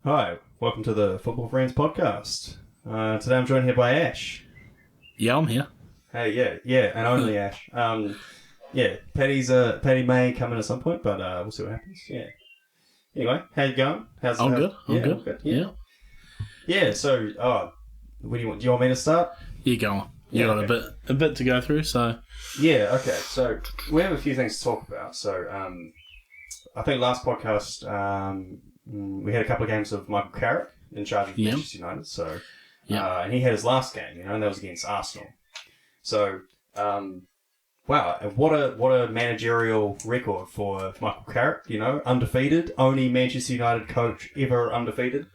Hi, welcome to the Football Friends podcast. Today I'm joined here by Ash. Yeah, I'm here. Hey, yeah, and only Ash. Paddy may come in at some point, but we'll see what happens. Yeah. Anyway, how you going? I'm good. I'm good. Yeah. So, what do you want me to start? You go on. You got a bit to go through, so yeah. Okay. So we have a few things to talk about. So, I think last podcast we had a couple of games of Michael Carrick in charge of Manchester United. So, and he had his last game, and that was against Arsenal. So, wow, what a managerial record for Michael Carrick. Undefeated, only Manchester United coach ever undefeated.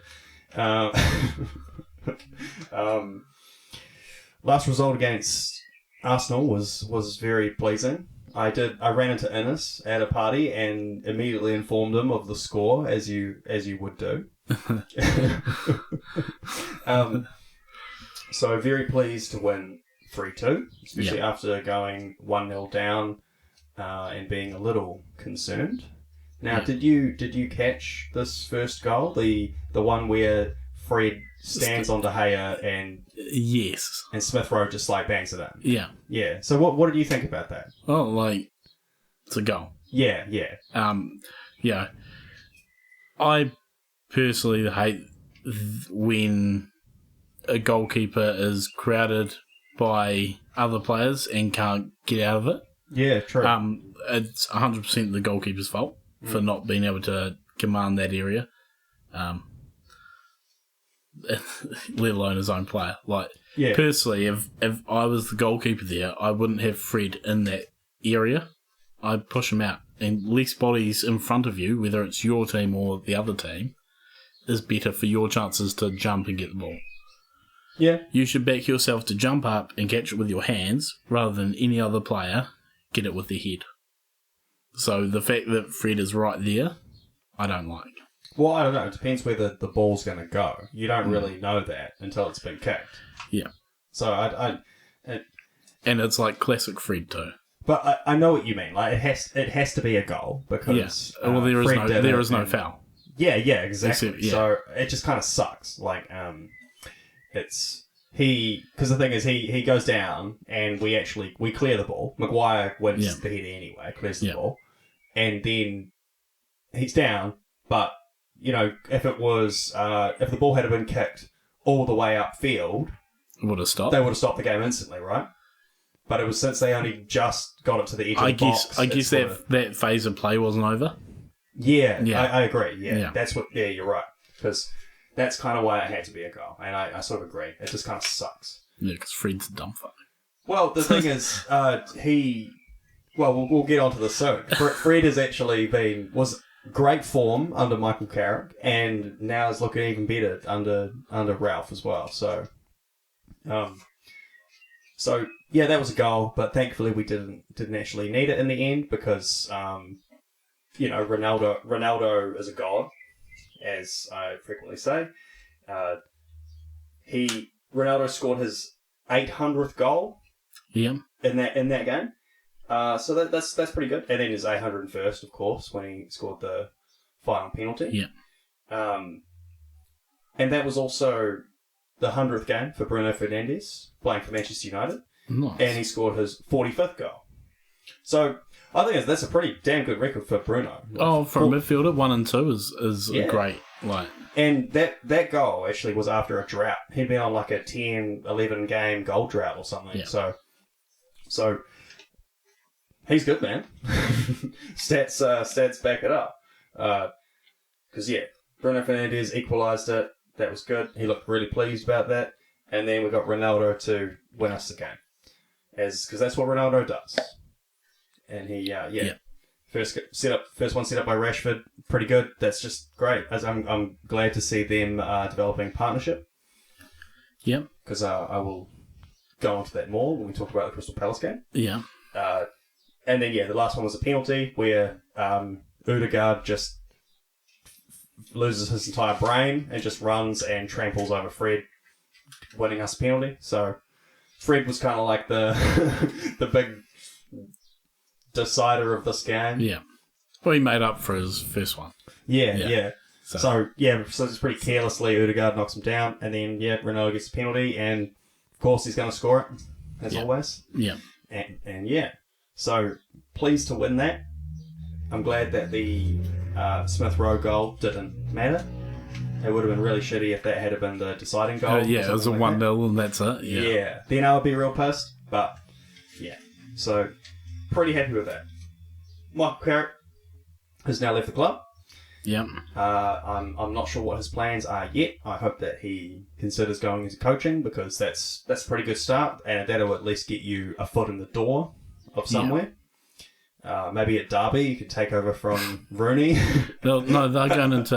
Last result against Arsenal was very pleasing. I ran into Innes at a party and immediately informed him of the score, as you would do. So very pleased to win 3-2, especially after going 1-0 down and being a little concerned. Now, did you catch this first goal, the one where Fred stands on De Gea and Smith Rowe just bangs it in? Yeah. So what did you think about that? Oh, it's a goal. Yeah. I personally hate when a goalkeeper is crowded by other players and can't get out of it. Yeah, true. It's 100% the goalkeeper's fault for not being able to command that area, let alone his own player. Personally, if I was the goalkeeper there, I wouldn't have Fred in that area. I'd push him out. And less bodies in front of you, whether it's your team or the other team, is better for your chances to jump and get the ball. Yeah. You should back yourself to jump up and catch it with your hands rather than any other player get it with their head. So the fact that Fred is right there, I don't like. Well, I don't know. It depends where the ball's going to go. You don't really know that until it's been kicked. Yeah. So and it's classic Fred too. But I know what you mean. It has to be a goal because there is no foul. Yeah, exactly. Except, so it just kind of sucks. Because the thing is he goes down and we clear the ball. Maguire wins the header anyway, clears the ball, and then he's down. But if it was if the ball had been kicked all the way upfield, it would have stopped. They would have stopped the game instantly, right? But it was since they only just got it to the edge of the box. I guess that phase of play wasn't over. Yeah. I agree. Yeah. That's what. Yeah, you're right. Because that's kind of why it had to be a goal, and I sort of agree. It just kind of sucks. Yeah, because Fred's a dumb fuck. Well, the thing is, we'll get onto this soon. Fred has actually was great form under Michael Carrick, and now is looking even better under Ralf as well. So, yeah, that was a goal, but thankfully we didn't actually need it in the end because, Ronaldo is a god, as I frequently say. Ronaldo scored his 800th goal. Yeah. In that game. So that's pretty good. And then his 801st, of course, when he scored the final penalty. Yeah. And that was also the 100th game for Bruno Fernandes, playing for Manchester United. Nice. And he scored his 45th goal. So I think that's a pretty damn good record for Bruno. For a midfielder, 1 and 2 is great. And that goal actually was after a drought. He'd been on a 10, 11 game goal drought or something. Yeah. So he's good, man. Stats back it up. Because Bruno Fernandes equalised it. That was good. He looked really pleased about that. And then we got Ronaldo to win us the game, because that's what Ronaldo does. And he first one set up by Rashford, pretty good. That's just great. As I'm glad to see them developing partnership. Yep. Because I will go into that more when we talk about the Crystal Palace game. Yeah. And then the last one was a penalty where Odegaard just loses his entire brain and just runs and tramples over Fred, winning us a penalty. So Fred was kind of like the big decider of this game. Yeah. Well, he made up for his first one. Yeah. So it's pretty carelessly, Odegaard knocks him down, and then, Ronaldo gets a penalty, and of course he's going to score it, as always. Yeah. And so pleased to win that. I'm glad that the Smith Rowe goal didn't matter. It would have been really shitty if that had been the deciding goal. It was a 1-0 and that's it. Yeah. Then I would be real pissed, but so pretty happy with that. Michael Carrick has now left the club. Yep. I'm not sure what his plans are yet. I hope that he considers going into coaching because that's a pretty good start, and that'll at least get you a foot in the door of somewhere. Maybe at Derby you could take over from Rooney. No, they're going into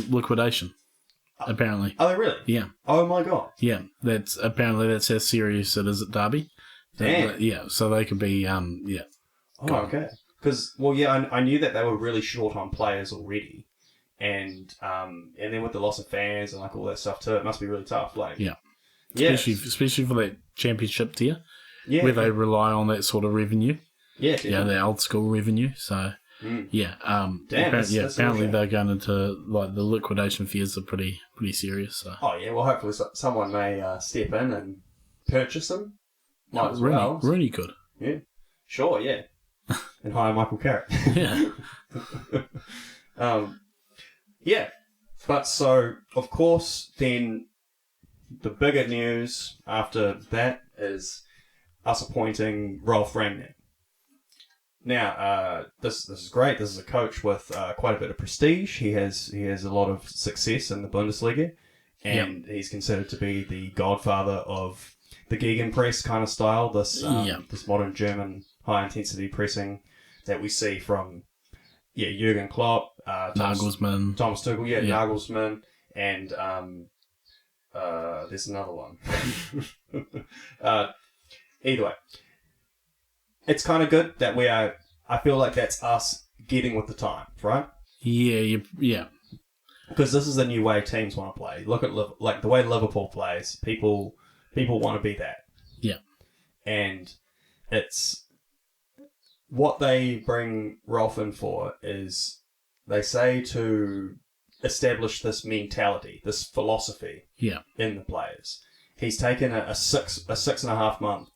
liquidation. Apparently. Oh, really? Yeah. Oh my god. Yeah, that's how serious it is at Derby. Damn. So they could be Oh, okay. Because I knew that they were really short on players already. And then with the loss of fans and like all that stuff too, it must be really tough. Like, especially for that championship tier, where they rely on that sort of revenue. Yeah, the old school revenue. So, apparently they're going into like the liquidation fears are pretty serious. So. Oh yeah, well hopefully someone may step in and purchase them. Might as well. Rooney could. Yeah, sure, yeah, and hire Michael Carrick. Yeah. But so, of course, then the bigger news after that is us appointing Ralf Rangnick. Now, this is great. This is a coach with quite a bit of prestige. He has a lot of success in the Bundesliga, and he's considered to be the godfather of the Gegenpress kind of style. This modern German high-intensity pressing that we see from Jurgen Klopp, Nagelsmann, Thomas Tuchel, Nagelsmann, and there's another one. Either way, it's kind of good that I feel like that's us getting with the times, right? Yeah. Because this is the new way teams want to play. Look at like the way Liverpool plays. People want to be that. Yeah. And it's what they bring Ralf in for is they say to establish this mentality, this philosophy in the players. He's taken a 6.5 month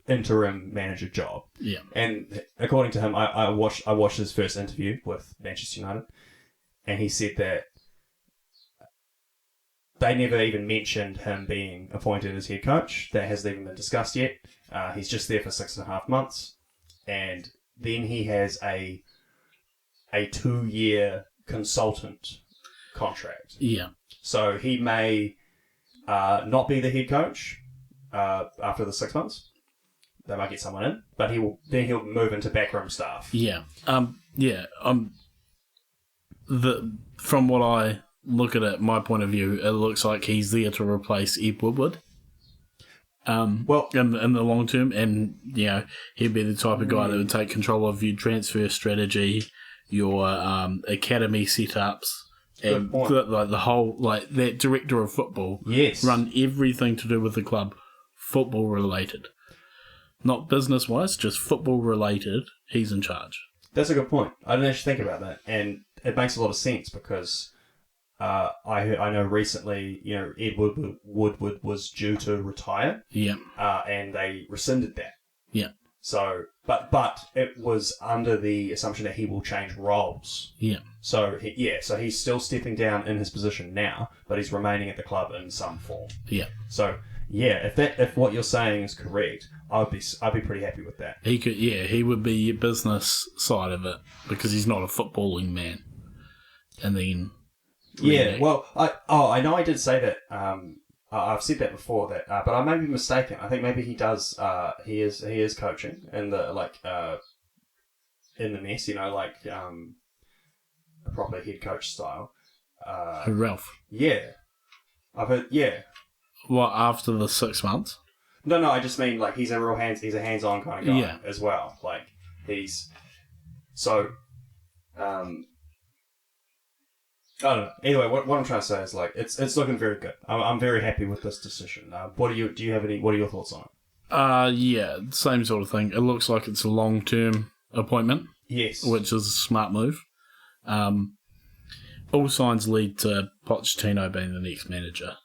interim manager job. Yeah. And according to him, I watched his first interview with Manchester United, and he said that they never even mentioned him being appointed as head coach. That hasn't even been discussed yet. He's just there for 6.5 months, and then he has a 2-year consultant contract. Yeah. So he may not be the head coach after the 6 months. They might get someone in, but he'll move into backroom staff. Yeah. From what I look at it, my point of view, it looks like he's there to replace Ed Woodward. In the long term, and he'd be the type of guy that would take control of your transfer strategy, your academy setups, and the whole that director of football. Yes, run everything to do with the club, football related, not business wise, just football related. He's in charge. That's a good point. I didn't actually think about that, and it makes a lot of sense because I know recently, Ed Woodward was due to retire. Yeah. And they rescinded that. Yeah. So, but it was under the assumption that he will change roles. Yeah. So he's still stepping down in his position now, but he's remaining at the club in some form. Yeah. So if what you're saying is correct, I'd be pretty happy with that. He would be your business side of it because he's not a footballing man. And then. Yeah, well, I know I did say that. I've said that before. But I may be mistaken. I think maybe he does. He is coaching in the in the mess. A proper head coach style. Ralph. Yeah, I've heard. Yeah. What after the 6 months? No. I just mean he's a real he's a hands-on kind of guy as well. He's so. I don't know. Anyway, what I'm trying to say is it's looking very good. I'm very happy with this decision. What are your thoughts on it? Same sort of thing. It looks like it's a long-term appointment. Yes, which is a smart move. all signs lead to Pochettino being the next manager.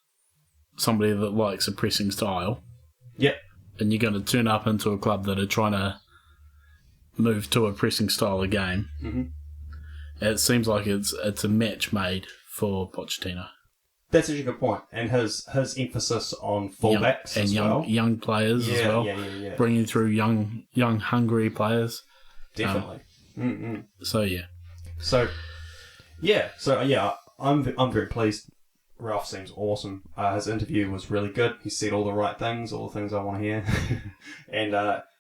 Somebody that likes a pressing style. Yep. And you're going to turn up into a club that are trying to move to a pressing style of game. Mm-hmm. It seems like it's a match made for Pochettino. That's actually a good point. And his emphasis on fullbacks and young players as well. Yeah. Bringing through young hungry players. Definitely. So, yeah. I'm very pleased. Ralf seems awesome. His interview was really good. He said all the right things, all the things I want to hear. And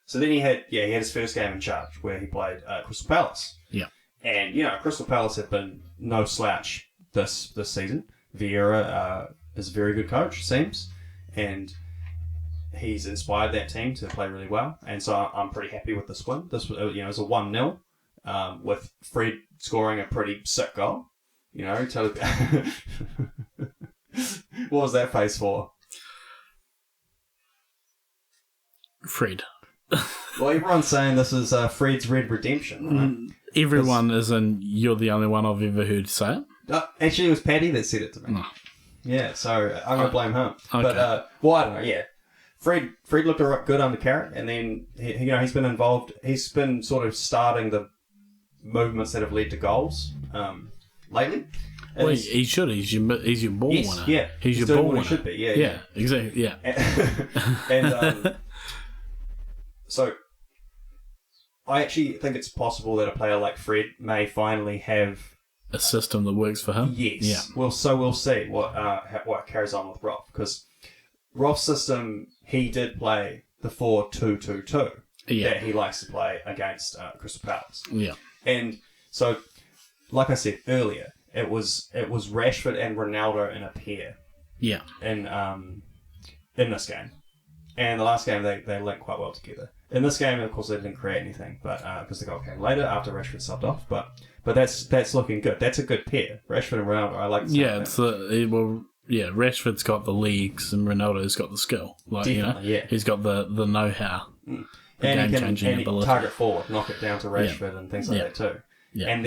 so then he had his first game in charge where he played Crystal Palace. Yeah. And, Crystal Palace have been no slouch this season. Vieira is a very good coach, it seems. And he's inspired that team to play really well. And so I'm pretty happy with this win. This was, it was a 1-0 with Fred scoring a pretty sick goal. What was that face for? Fred. Well, everyone's saying this is Fred's Red Redemption, right? Everyone is, and you're the only one I've ever heard say it. Actually, it was Paddy that said it to me. Oh. Yeah, so I'm going to blame him. Okay. But, I don't know, yeah. Fred looked good under Carrick, and then, he's been involved. He's been sort of starting the movements that have led to goals lately. Well, he should. He's your ball winner. Yeah. He's your ball winner. He should be, yeah. Yeah, exactly, yeah. And so I actually think it's possible that a player like Fred may finally have a system that works for him. Yes. Yeah. Well, we'll see what carries on with Ralf, because Ralf's system, he did play the 4-2-2-2 that he likes to play against Crystal Palace. Yeah. And so, like I said earlier, it was Rashford and Ronaldo in a pair. Yeah. In this game, and the last game they linked quite well together. In this game, of course, they didn't create anything, but because the goal came later after Rashford subbed off. But that's looking good. That's a good pair, Rashford and Ronaldo. I like. Rashford's got the legs and Ronaldo's got the skill. He's got the know-how, and game-changing ability. Target forward, knock it down to Rashford and things like that too. Yeah. And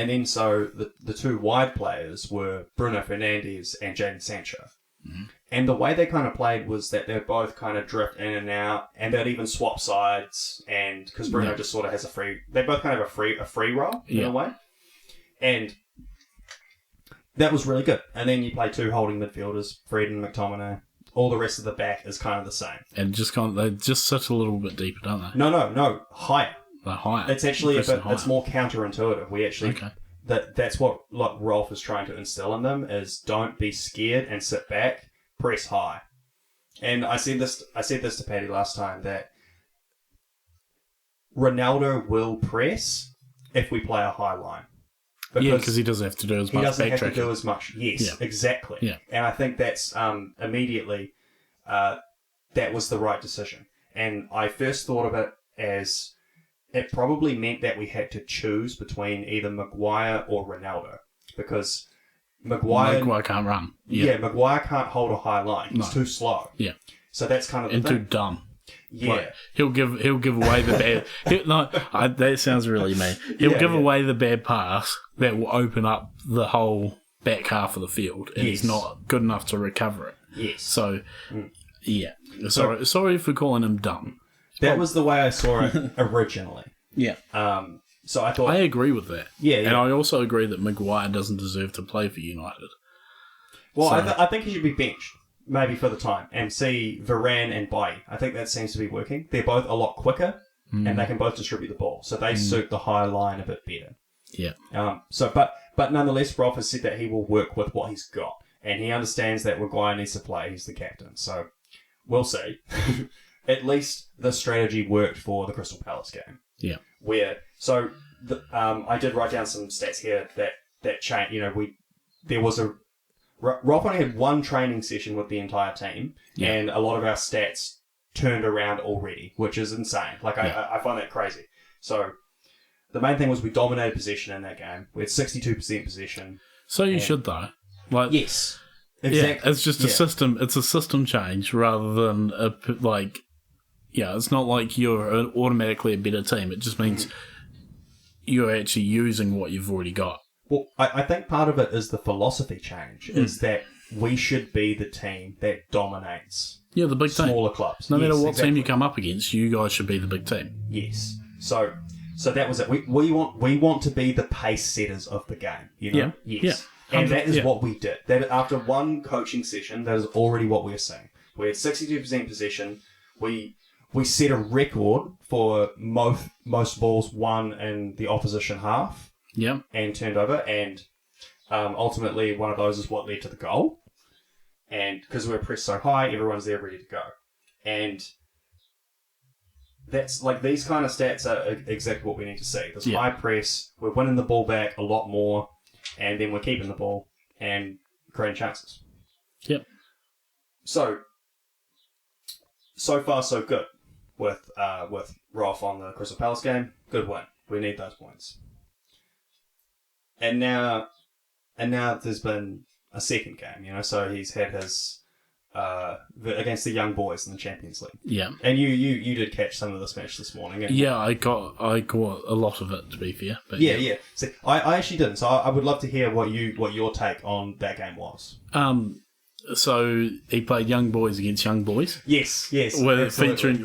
then so the two wide players were Bruno Fernandes and Jadon Sancho. Mm-hmm. And the way they kind of played was that they'd both kind of drift in and out, and they'd even swap sides. And because Bruno just sort of has they both kind of have a free roll in a way, and that was really good. And then you play two holding midfielders, Fred and McTominay. All the rest of the back is kind of the same, and they just sit a little bit deeper, don't they? No, higher. They're higher. It's actually it's more counterintuitive. We actually that's what Ralf is trying to instill in them is don't be scared and sit back. Press high. And I said this to Paddy last time, that Ronaldo will press if we play a high line. Because he doesn't have to do as much. He doesn't have to do as much. Yes, exactly. Yeah. And I think that's immediately that was the right decision. And I first thought of it as it probably meant that we had to choose between either Maguire or Ronaldo, because Maguire can't run. Yeah, Maguire can't hold a high line. He's too slow. Yeah. So that's kind of the thing. Too dumb. Yeah. He'll give away the bad... that sounds really mean. He'll give away the bad pass that will open up the whole back half of the field, and he's not good enough to recover it. Yes. So, yeah. Sorry for calling him dumb. That was the way I saw it originally. Yeah. So I thought... I agree with that. Yeah. And I also agree that Maguire doesn't deserve to play for United. Well, I think he should be benched, maybe for the time, and see Varane and Bailly. I think that seems to be working. They're both a lot quicker, and they can both distribute the ball. So they suit the high line a bit better. Yeah. But nonetheless, Ralf has said that he will work with what he's got, and he understands that Maguire needs to play. He's the captain. So we'll see. At least the strategy worked for the Crystal Palace game. Yeah. I did write down some stats here that change. Ralf only had one training session with the entire team, and a lot of our stats turned around already, which is insane. I find that crazy. So the main thing was we dominated possession in that game. We had 62% possession. So you should though. Yes. Exactly. Yeah, it's just a system. It's a system change rather than it's not like you're automatically a better team. It just means you're actually using what you've already got. Well, I think part of it is the philosophy change, is that we should be the team that dominates the big smaller team. clubs. No matter what team you come up against, you guys should be the big team. Yes. So that was it. We want to be the pace setters of the game, you know? Yeah. Yes. Yeah. And that is what we did. That after one coaching session, that is already what we're seeing. We had 62% possession. We set a record for most balls won in the opposition half. Yeah. And turned over, and ultimately one of those is what led to the goal. And because we're pressed so high, everyone's there ready to go. And that's like, these kind of stats are exactly what we need to see. This high press, we're winning the ball back a lot more, and then we're keeping the ball and creating chances. Yep. So far so good with Ralf on the Crystal Palace game. Good win. We need those points. And now there's been a second game, you know. So he's had his against the young boys in the Champions League. Yeah. And you did catch some of this match this morning. Yeah, I got a lot of it, to be fair. But yeah. See, I actually didn't. So I would love to hear what your take on that game was. So he played young boys against young boys. Yes. With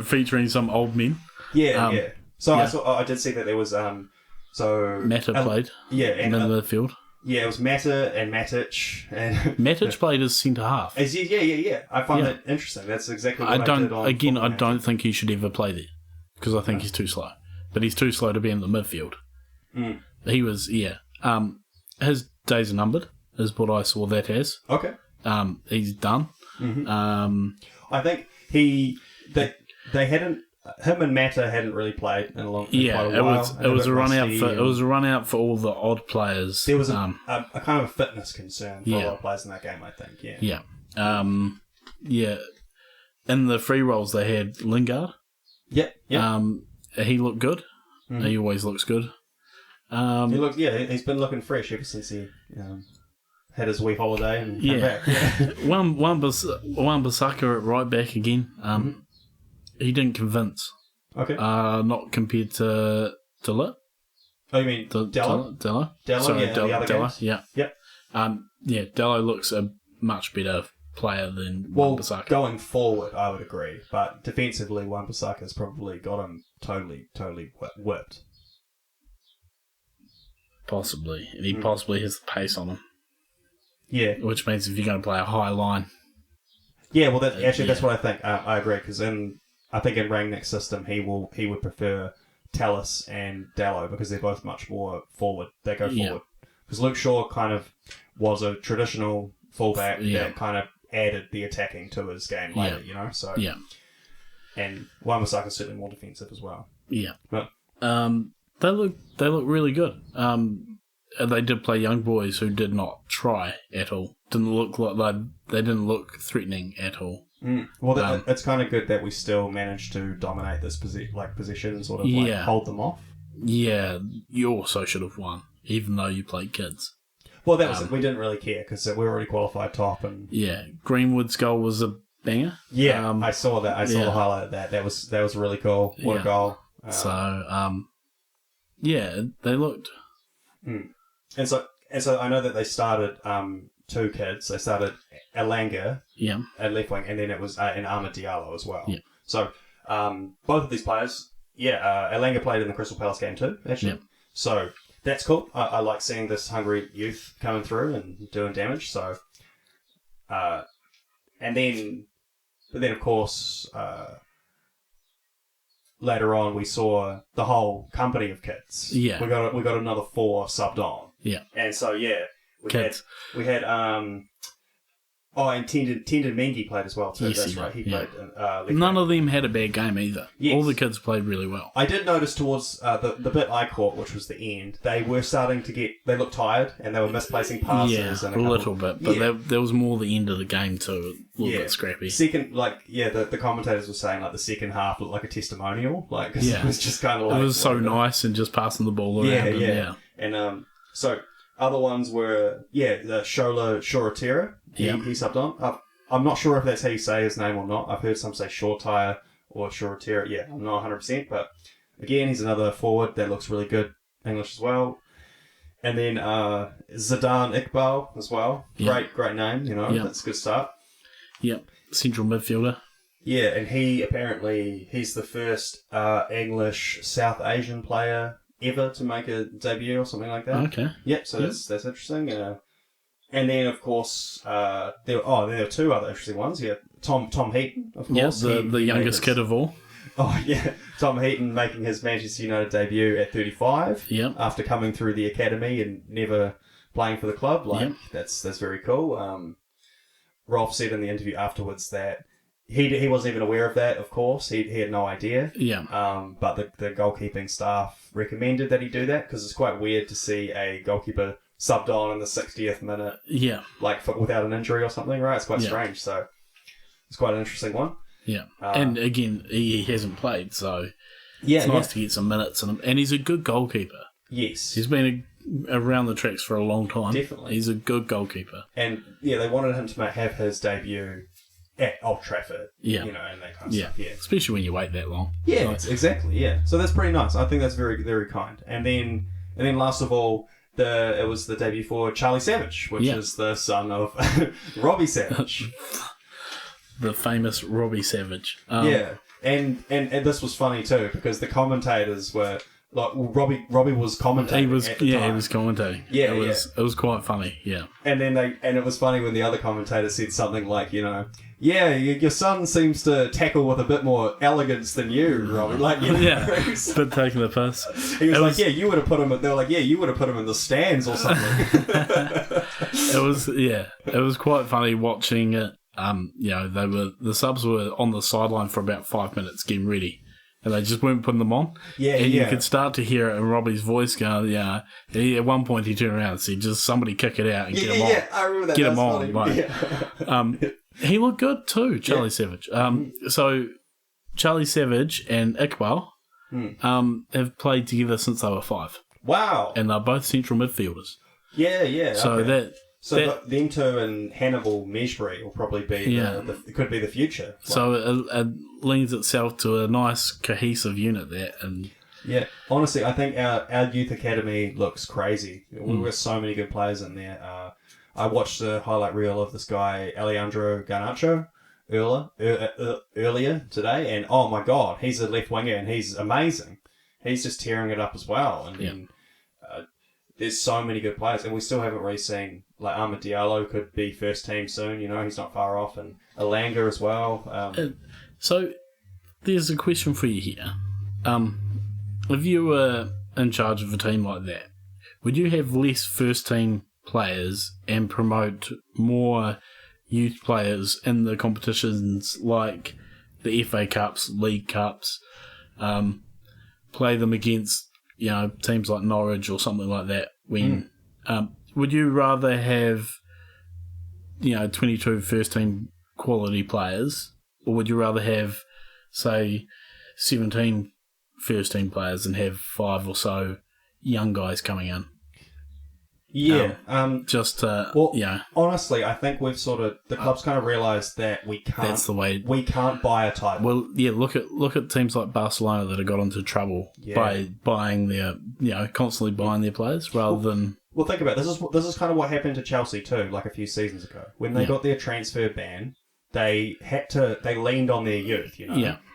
featuring some old men. Yeah. So I did see that there was Mata played. Yeah, and in the midfield. Yeah, it was Mata and Matic, and Matic played as centre half. Yeah. I find that interesting. That's exactly what I did on. I don't think he should ever play there because I think he's too slow. But he's too slow to be in the midfield. Mm. He was, his days are numbered, is what I saw that as. Okay. He's done. Mm-hmm. I think they hadn't. Him and Mata hadn't really played in quite a while. It was a run out for all the odd players. There was a kind of a fitness concern for a lot of players in that game, I think. Yeah. In the free rolls they had Lingard. Yeah. He looked good. Mm-hmm. He always looks good. He's been looking fresh ever since he had his wee holiday and came back. Yeah. Wan-Bissaka at right back again. He didn't convince. Okay. Not compared to Dilla. Oh, you mean Dello? Sorry, the other games? Yeah. Yep. Dello looks a much better player than Wan-Bissaka. Going forward, I would agree. But defensively, Wan-Bissaka's probably got him totally whipped. Possibly. And he possibly has the pace on him. Yeah. Which means if you're going to play a high line. Yeah, well, that's what I think. I agree, because I think in Rangnick's system, he would prefer Tallis and Dallo because they're both much more forward. They go forward. Because Luke Shaw kind of was a traditional fullback that kind of added the attacking to his game later, you know? So, and Wan-Bissaka's certainly more defensive as well. Yeah. But they look really good. They did play young boys who did not try at all. Didn't look like they didn't look threatening at all. Well, it's kind of good that we still managed to dominate this position and sort of hold them off. Yeah, you also should have won, even though you played kids. Well, that was it. We didn't really care because we were already qualified top. And Greenwood's goal was a banger. Yeah, I saw that. I saw the highlight of that. That was really cool. What a goal! They looked. And so I know that they started two kids. They started Elanga at left wing, and then it was and Amad Diallo as well. Yeah. So both of these players, Elanga played in the Crystal Palace game too, actually. Yeah. So that's cool. I like seeing this hungry youth coming through and doing damage. So, but then of course, later on we saw the whole company of kids. Yeah. We got another 4 subbed on. Yeah. And so we had and Tendon Mengi played as well too. Yes, that's right. He played. None of them had a bad game either. Yes. All the kids played really well. I did notice towards the bit I caught, which was the end, they were starting to they looked tired and they were misplacing passes. Yeah, a little bit, but there was more the end of the game too, a little bit scrappy. Second, the commentators were saying the second half looked like a testimonial, it was just kind of it was so nice and just passing the ball around. And so other ones were the Shola Shoratera. He subbed on. I'm not sure if that's how you say his name or not. I've heard some say Shortire or Shoratera. Yeah, I'm not 100%, but again, he's another forward that looks really good English as well. And then Zidane Iqbal as well. Great name, That's a good start. Yep, central midfielder. Yeah, and he's the first English South Asian player ever to make a debut or something like that. Okay. Yep, so that's interesting. And then, of course, there were two other interesting ones. Yeah, Tom Heaton, of course. Yeah, the youngest kid of all. Oh, yeah. Tom Heaton making his Manchester United debut at 35 after coming through the academy and never playing for the club. That's very cool. Ralf said in the interview afterwards that he wasn't even aware of that, of course. He had no idea. Yeah. But the goalkeeping staff recommended that he do that because it's quite weird to see a goalkeeper subbed on in the 60th minute. Yeah. Without an injury or something, right? It's quite strange. So it's quite an interesting one. Yeah. And again, he hasn't played, so it's nice to get some minutes in him. And he's a good goalkeeper. Yes. He's been around the tracks for a long time. Definitely. He's a good goalkeeper. And, they wanted him to have his debut at Old Trafford. Yeah. And that kind of stuff. Yeah. Especially when you wait that long. Yeah, exactly. Yeah. So that's pretty nice. I think that's very, very kind. And then last of all, it was the debut for Charlie Savage, which is the son of Robbie Savage. The famous Robbie Savage. And this was funny too because the commentators were like Robbie was commentating. He was commentating. Yeah, it was quite funny. Yeah. And then it was funny when the other commentator said something like, your son seems to tackle with a bit more elegance than you, Robbie. But taking the piss. He was like, you would have put him. They were like, you would have put him in the stands or something. It was quite funny watching it. The subs were on the sideline for about 5 minutes getting ready, and they just weren't putting them on. You could start to hear it in Robbie's voice going, at one point he turned around and said, just somebody kick it out and get him on. Yeah, I remember that. Get him on. He looked good too, Charlie Savage. So Charlie Savage and Iqbal have played together since they were 5. Wow. And they're both central midfielders. Yeah. So them two and Hannibal Meshbury will probably be could be the future. So it leans itself to a nice cohesive unit there, and honestly, I think our youth academy looks crazy. We've got so many good players in there. I watched the highlight reel of this guy Alejandro Garnacho earlier today, and oh my god, he's a left winger and he's amazing. He's just tearing it up as well, and there's so many good players, and we still haven't really seen, like, Amad Diallo could be first team soon, he's not far off, and Alanga as well. So, there's a question for you here. If you were in charge of a team like that, would you have less first team players and promote more youth players in the competitions like the FA Cups, League Cups, play them against teams like Norwich or something like that? When would you rather have 22 first team quality players, or would you rather have, say, 17 first team players and have 5 or so young guys coming in? Honestly, I think we've the club's kind of realised that we can't. That's the way. We can't buy a title. Well, look at teams like Barcelona that have got into trouble by buying their, constantly buying their players rather than. Well, think about it. This is kind of what happened to Chelsea too, like a few seasons ago when they got their transfer ban. They leaned on their youth,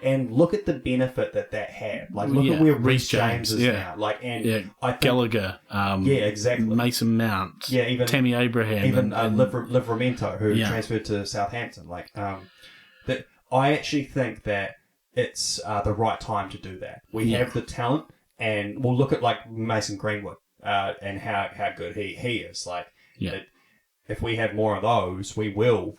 and look at the benefit that had. Like, look at where Reece James is now. Like, and I think, Gallagher, exactly. Mason Mount, even Tammy Abraham, even Livramento, who transferred to Southampton. Like, that I actually think that it's the right time to do that. We have the talent, and we'll look at like Mason Greenwood and how good he is. Like, if we have more of those, we will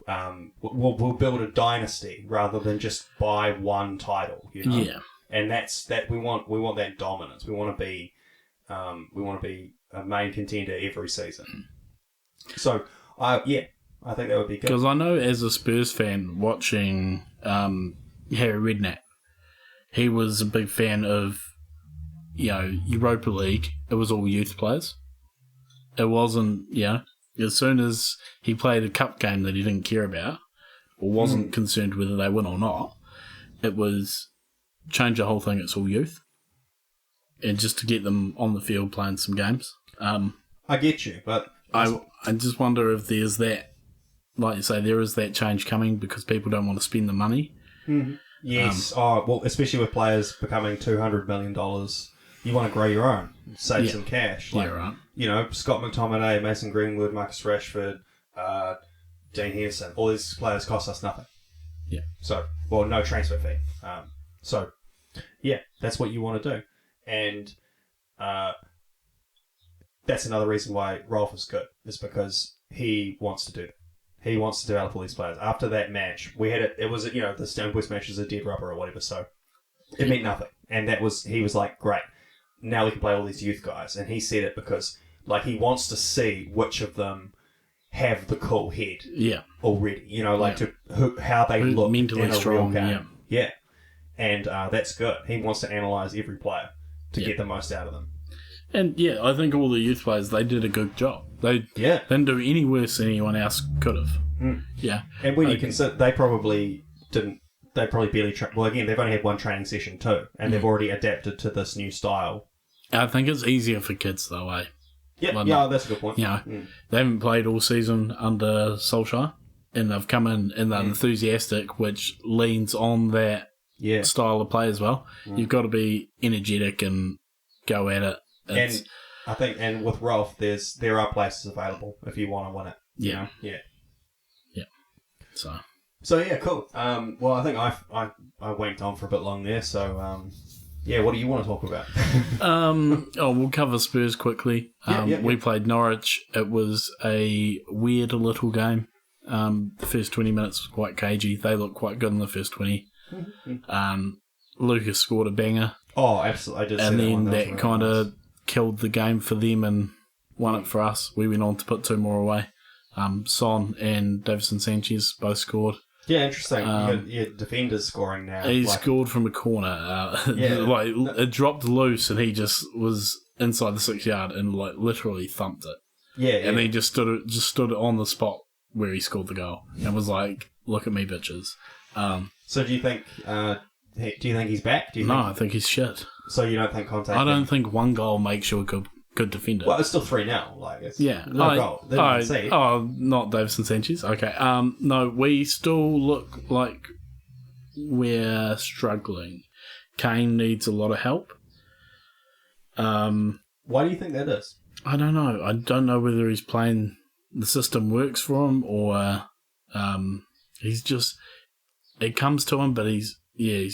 we'll build a dynasty rather than just buy one title. And that's we want that dominance. We want to be a main contender every season. So I think that would be good. Because I know as a Spurs fan watching Harry Redknapp, he was a big fan of Europa League. It was all youth players. It wasn't as soon as he played a cup game that he didn't care about or wasn't concerned whether they win or not, it was change the whole thing, it's all youth. And just to get them on the field playing some games. I get you, but I just wonder if there's that, like you say, there is that change coming because people don't want to spend the money. Mm-hmm. Yes. Well, especially with players becoming $200 million, you want to grow your own, save some cash. Like, right. You know, Scott McTominay, Mason Greenwood, Marcus Rashford, Dean Henderson, all these players cost us nothing. Yeah. So, well, no transfer fee. So, yeah, that's what you want to do. And that's another reason why Ralf is good, is because he wants to do that. He wants to develop all these players. After that match, we had it was, you know, the Stone Boys match was a dead rubber or whatever, so it meant nothing. And he was like, great, now we can play all these youth guys. And he said it because, like, he wants to see which of them have the cool head already, you know, like how they look mentally in a strong, real game. Yeah. And that's good. He wants to analyse every player to get the most out of them. And I think all the youth players, they did a good job. They didn't do any worse than anyone else could have. Mm. Yeah. And when you consider, they probably barely well, again, they've only had one training session too, and they've already adapted to this new style. I think it's easier for kids though, eh? Yeah, that's a good point. You know, they haven't played all season under Solskjaer, and they've come in and they're enthusiastic, which leans on that style of play as well. You've got to be energetic and go at it. And I think, and with Ralf, there are places available if you want to win it. Yeah. Yeah. So yeah, cool. Well, I think I wanked on for a bit long there. So what do you want to talk about? We'll cover Spurs quickly. We played Norwich. It was a weird little game. The first 20 minutes was quite cagey. They looked quite good in the first 20. Lucas scored a banger. Oh, absolutely! I did. And then that kind of killed the game for them and won it for us. We went on to put 2 more away. Son and Davison Sanchez both scored. Yeah, interesting. Your defender's scoring now. He scored from a corner. It dropped loose and he just was inside the 6 yard and like literally thumped it. Yeah, and he just stood on the spot where he scored the goal and was like, "Look at me, bitches." So do you think he's back? I think he's shit. So you don't think Conte? I don't think one goal makes you a good defender. Well, it's still 3-0. Like, it's no goal. Not Davison Sanchez. Okay. No, we still look like we're struggling. Kane needs a lot of help. Why do you think that is? I don't know. I don't know whether he's playing. The system works for him, or he's just. It comes to him, but he's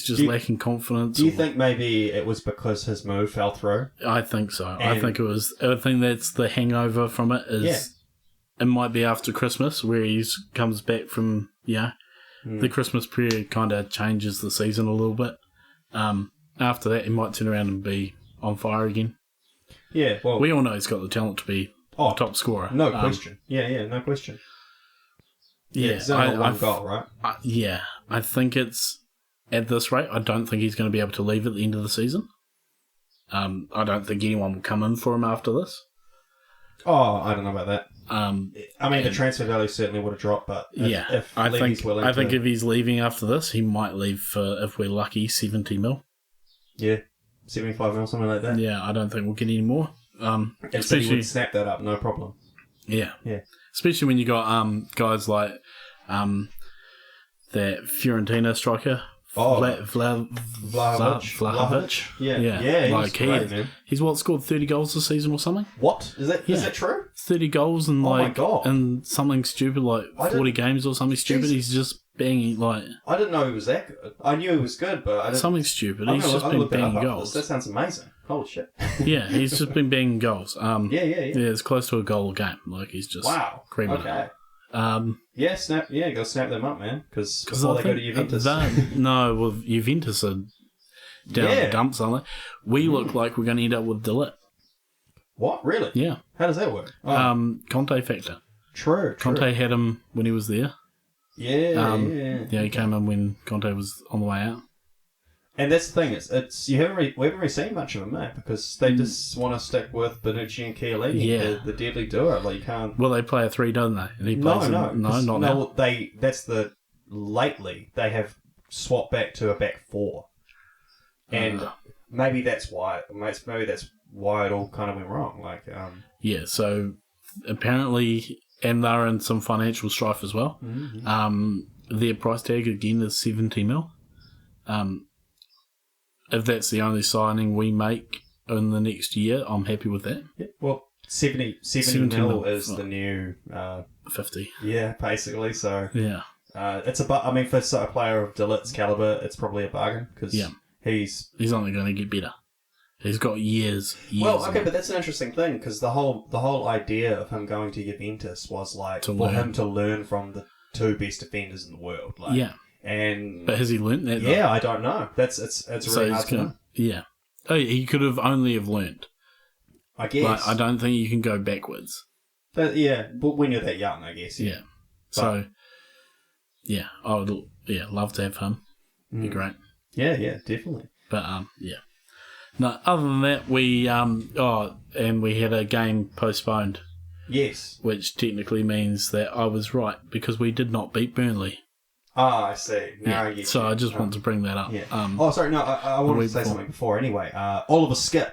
just lacking confidence. Do you think maybe it was because his move fell through? I think so. I think that's the hangover from it. It might be after Christmas where he comes back from the Christmas period kind of changes the season a little bit. After that, he might turn around and be on fire again. Yeah, well, we all know he's got the talent to be a top scorer. No question. No question. Yeah, it's only one goal, right? I think it's. At this rate, I don't think he's going to be able to leave at the end of the season. I don't think anyone will come in for him after this. Oh, I don't know about that. The transfer value certainly would have dropped, but I think if he's leaving after this, he might leave for, if we're lucky, 70 mil. Yeah, 75 mil, something like that. Yeah, I don't think we'll get any more. Especially he would snap that up, no problem. Yeah. Especially when you got guys like that Fiorentina striker. Vlahovic. Yeah. He's scored 30 goals this season or something. What? Is that true? 30 goals and and something stupid like 40 games or something stupid. He's just banging I didn't know he was that good. I knew he was good, but something stupid. He's just been banging goals. That sounds amazing. Holy shit. Yeah, he's just been banging goals. Yeah, it's close to a goal a game. Like he's just creaming it. Snap. Yeah, go snap them up, man. Because before they go to Juventus. Juventus are down the dumps, aren't they? We look like we're going to end up with De Ligt. What? Really? Yeah. How does that work? Conte factor. True. Conte had him when he was there. Yeah. He came in when Conte was on the way out. And that's the thing, we haven't really seen much of him, mate, because they just want to stick with Bonucci and Chiellini, the deadly duo. Like, you can't. Well, they play a 3, don't they? And he plays not now. Lately they have swapped back to a back 4, and maybe that's why. Maybe that's why it all kind of went wrong. Yeah, so apparently, and they're in some financial strife as well. Mm-hmm. Their price tag again is 70 mil. If that's the only signing we make in the next year, I'm happy with that. Yeah, well, 70 mil is the new 50. Yeah, basically. So yeah, it's for a player of De Ligt's caliber, it's probably a bargain because he's only going to get better. He's got years. Well, okay, but that's an interesting thing because the whole idea of him going to Juventus was him to learn from the two best defenders in the world. But has he learnt that? Yeah, I don't know. It's really hard to know. Yeah. Oh, he could have only have learnt. I guess. I don't think you can go backwards. But when you're that young, I guess. Yeah. So, I would love to have him. Be great. Yeah, definitely. But no. Other than that, we and we had a game postponed. Yes. Which technically means that I was right because we did not beat Burnley. I see. Now I just want to bring that up. Yeah. Sorry. No, I wanted to say something before. Anyway, Oliver Skipp.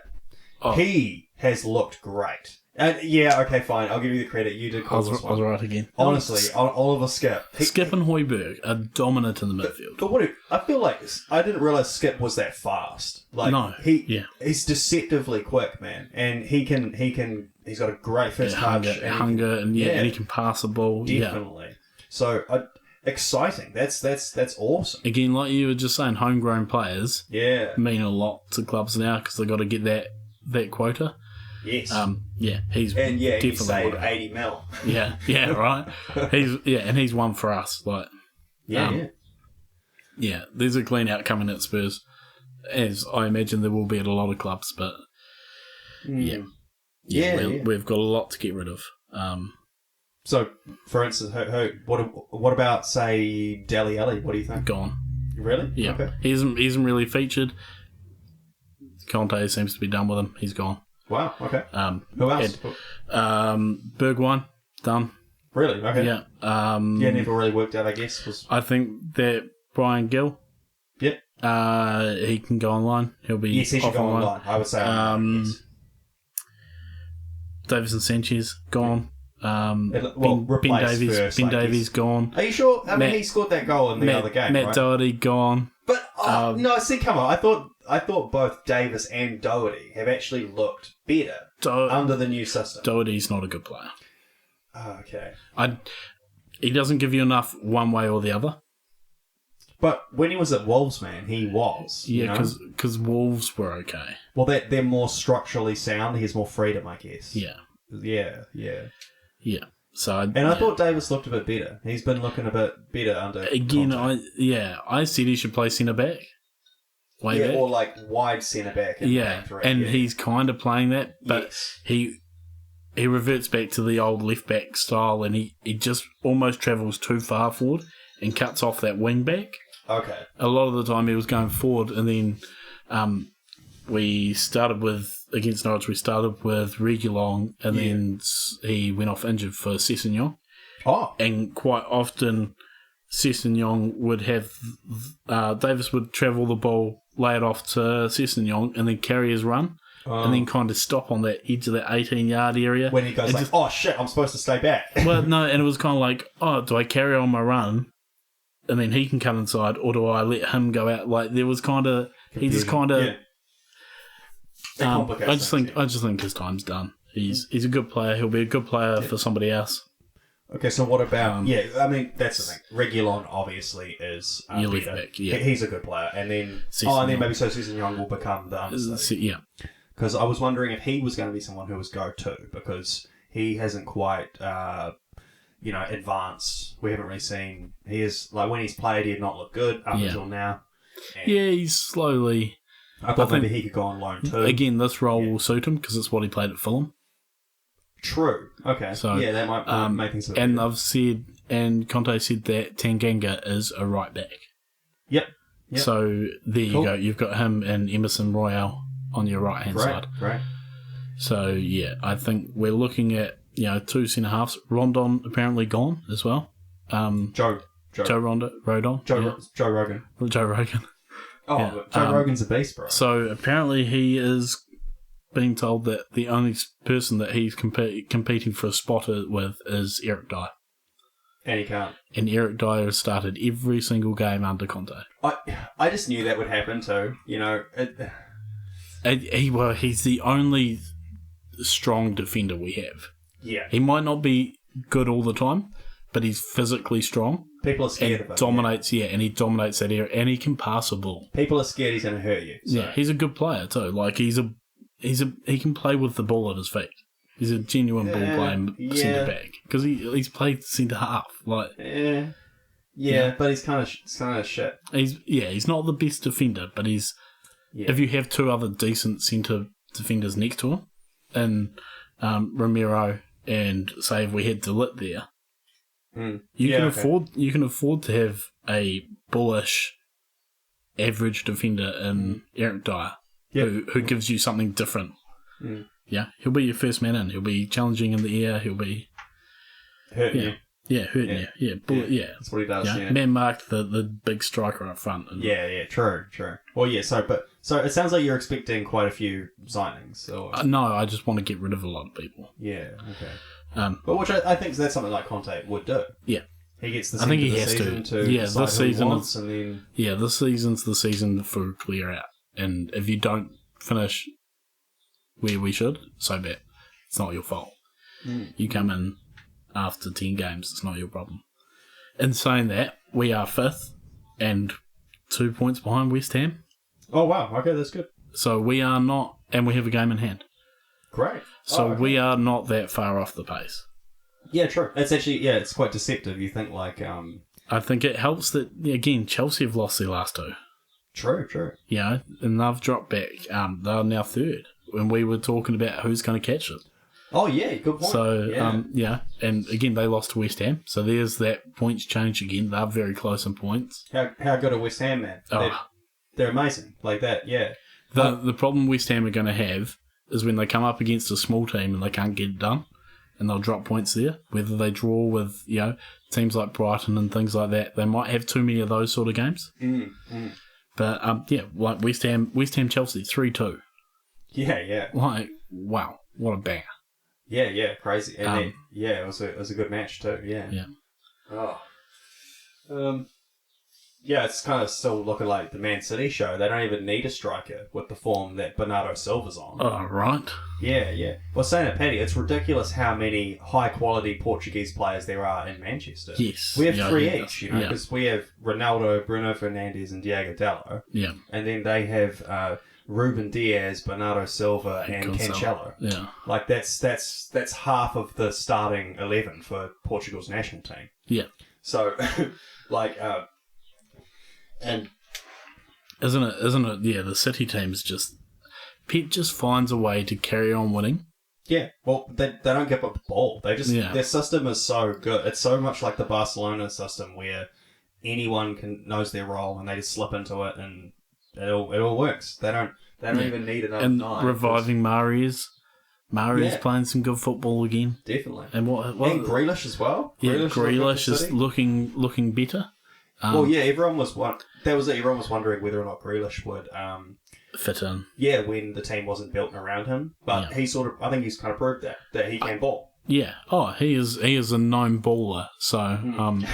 He has looked great. And okay, fine. I'll give you the credit. You did call this one. I was right again. Honestly, Oliver Skipp. Skipp and Højbjerg are dominant in the midfield. But I feel like I didn't realise Skipp was that fast. He's deceptively quick, man, and he's got a great first touch, hunger, and he can pass the ball. Definitely. Yeah. So exciting. That's awesome. Again, like you were just saying, homegrown players mean a lot to clubs now because they've got to get that quota. Yes. He's definitely he saved 80 mil. Yeah, right. He's one for us. There's a clean out coming at Spurs, as I imagine there will be at a lot of clubs. But we've got a lot to get rid of. So, for instance, what about say Dele Alli? What do you think? Gone. Really? Yeah. Okay. He isn't really featured. Conte seems to be done with him. He's gone. Wow. Okay. Who else? Bergwijn done. Really? Okay. Yeah. Never really worked out. I guess I think that Brian Gill. Yep. He can go online. He'll be. Yes, he should go online. I would say. Yes. Davison Sanchez gone. Ben Davies gone. Are you sure? He scored that goal in the other game. Matt Doherty gone. But no, see, come on. I thought both Davis and Doherty have actually looked better under the new system. Doherty's not a good player. Oh, okay. He doesn't give you enough one way or the other. But when he was at Wolves, man, he was. Yeah, because Wolves were okay. Well, they're more structurally sound. He has more freedom, I guess. Yeah. Yeah. So I thought Davis looked a bit better. He's been looking a bit better under. Again, Conte. I said he should play centre back. Back. Or wide centre back. He's kind of playing that, but he reverts back to the old left back style, and he just almost travels too far forward and cuts off that wing back. Okay. A lot of the time he was going forward, and then we started with against Norwich. We started with Reguilon, and then he went off injured for Sessegnon. Oh, and quite often Sessegnon would have Davis would travel the ball, lay it off to Sessegnon, and then carry his run, and then kind of stop on that edge of that 18-yard area. When he goes oh shit, I'm supposed to stay back. Well, no, and it was kind of like, do I carry on my run, and then he can come inside, or do I let him go out? There was kind of he just kind of. I just think his time's done. He's a good player. He'll be a good player for somebody else. Okay, so what about... that's the thing. Reguilon obviously is... left back, He's a good player. And then... maybe Sessegnon will become the understudy. Yeah. Because I was wondering if he was going to be someone who was go-to, because he hasn't quite, advanced. We haven't really seen... He is... when he's played, he had not looked good up until now. And he's slowly... I thought maybe he could go on loan too. Again, this role will suit him because it's what he played at Fulham. True. Okay. So that might make things. And I've said, and Conte said that Tanganga is a right back. Yep. So there you go. You've got him and Emerson Royale on your right hand side. Right. So I think we're looking at two centre halves. Rondon apparently gone as well. Joe Rodon. Joe Rogan. Joe Rogan. Oh, Joe Rogan's a beast, bro. So apparently he is been told that the only person that he's competing for a spot with is Eric Dyer. And he can't. And Eric Dyer has started every single game under Conte. I just knew that would happen too. You know, he's the only strong defender we have. Yeah. He might not be good all the time, but he's physically strong. People are scared of him. And he dominates that area, and he can pass a ball. People are scared he's going to hurt you. So. Yeah, he's a good player too. Like he can play with the ball at his feet. He's a genuine ball playing centre back because he's played centre half. Like but he's kind of shit. He's not the best defender, but he's if you have two other decent centre defenders next to him, and Ramiro and say if we had Delit there, you can afford to have a bullish average defender in Eric Dyer who gives you something different. Yeah, he'll be your first man in. He'll be challenging in the air. He'll be hurting you. Yeah, hurting you. Yeah, that's what he does. Yeah. Man marked the big striker up front. True. Well, so it sounds like you're expecting quite a few signings. No, I just want to get rid of a lot of people. Yeah, okay. But which I think that's something like Conte would do. Yeah. He gets the I think he has to. This season this season's the season for clear out. And if you don't finish where we should, so bad. It's not your fault. You come in after 10 games, it's not your problem. In saying that, we are 5th and 2 points behind West Ham. Oh, wow. Okay, that's good. So we are not, and we have a game in hand. Great. So we are not that far off the pace. Yeah, true. It's actually, it's quite deceptive. You think I think it helps that, again, Chelsea have lost their last 2. True. Yeah, and they've dropped back. They're now 3rd. When we were talking about who's going to catch it. Oh, yeah, good point. So, and again, they lost to West Ham. So there's that points change again. They're very close in points. How good are West Ham, man? They're amazing. Like that, yeah. The problem West Ham are going to have is when they come up against a small team and they can't get it done, and they'll drop points there. Whether they draw with, teams like Brighton and things like that, they might have too many of those sort of games. But, like West Ham Chelsea, 3-2. Yeah. Like, wow, what a banger. Yeah, crazy. And it was a good match too, yeah. Oh. It's kind of still looking like the Man City show. They don't even need a striker with the form that Bernardo Silva's on. Oh, right. Yeah. Well, saying it, Paddy, it's ridiculous how many high-quality Portuguese players there are in Manchester. Yes. We have 3 each, because we have Ronaldo, Bruno Fernandes, and Diego Dallo. Yeah. And then they have Ruben Diaz, Bernardo Silva, and Cancelo. Yeah. Like, that's half of the starting 11 for Portugal's national team. Yeah. So, and isn't it? Yeah, the City team is just Pep just finds a way to carry on winning. Yeah, well, they don't give up the ball. They just their system is so good. It's so much like the Barcelona system where anyone knows their role and they just slip into it and it all works. They don't even need another night. And reviving Marius playing some good football again. Definitely. And and Grealish as well. Yeah, Grealish is looking better. Everyone was wondering whether or not Grealish would fit in. Yeah, when the team wasn't built around him, but I think he's kind of proved that he can ball. Yeah. Oh, he is a known baller. So and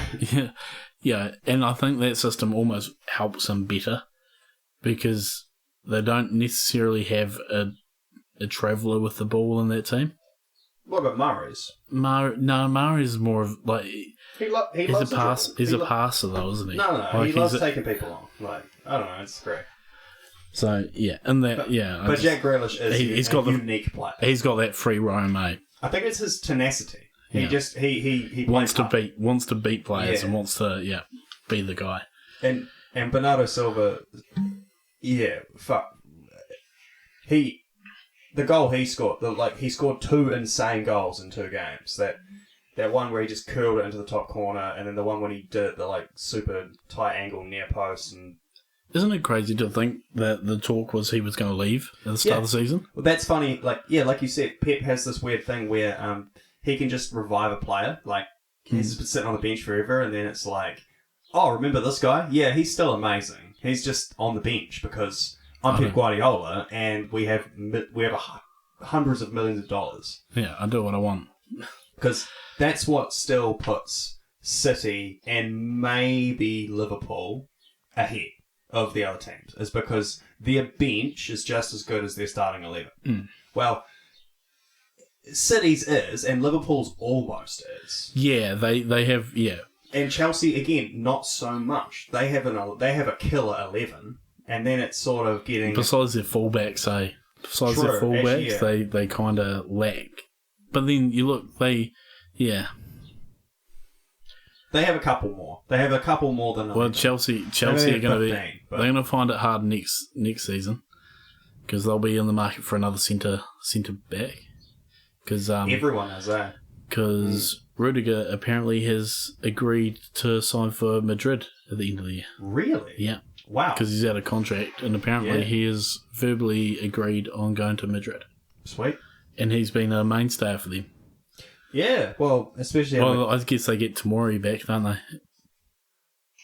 I think that system almost helps him better because they don't necessarily have a traveller with the ball in that team. What about Mahrez? Mahrez is more of like he's a passer though, isn't he? No, like he loves taking people on. Like I don't know, it's great. So and that but Jack Grealish is he's got a unique player. He's got that free roam, mate. I think it's his tenacity. He wants to beat players and wants to be the guy. And Bernardo Silva, the goal he scored, he scored 2 insane goals in 2 games. That one where he just curled it into the top corner, and then the one when he did it the super tight angle near post. And isn't it crazy to think that the talk was he was going to leave at the start of the season? Well, that's funny. Like you said, Pep has this weird thing where he can just revive a player. Like he's just been sitting on the bench forever, and then it's like, oh, remember this guy? Yeah, he's still amazing. He's just on the bench because I'm Pep Guardiola, and we have a hundreds of millions of dollars. Yeah, I do what I want. Because that's what still puts City and maybe Liverpool ahead of the other teams, is because their bench is just as good as their starting 11. Well, City's is, and Liverpool's almost is. Yeah, they have, yeah. And Chelsea, again, not so much. They have a killer 11, and then it's sort of getting... Besides their fullbacks, they kind of lack. But then you look, they have a couple more. They have a couple more than... Well, Chelsea are going to be... They're going to find it hard next season, because they'll be in the market for another centre back. Cause, everyone is, eh? Because Rudiger apparently has agreed to sign for Madrid at the end of the year. Really? Yeah. Wow. Because he's out of contract, and apparently he has verbally agreed on going to Madrid. Sweet. And he's been a mainstay for them. Yeah, well, especially... Well, I guess they get Tomori back, don't they?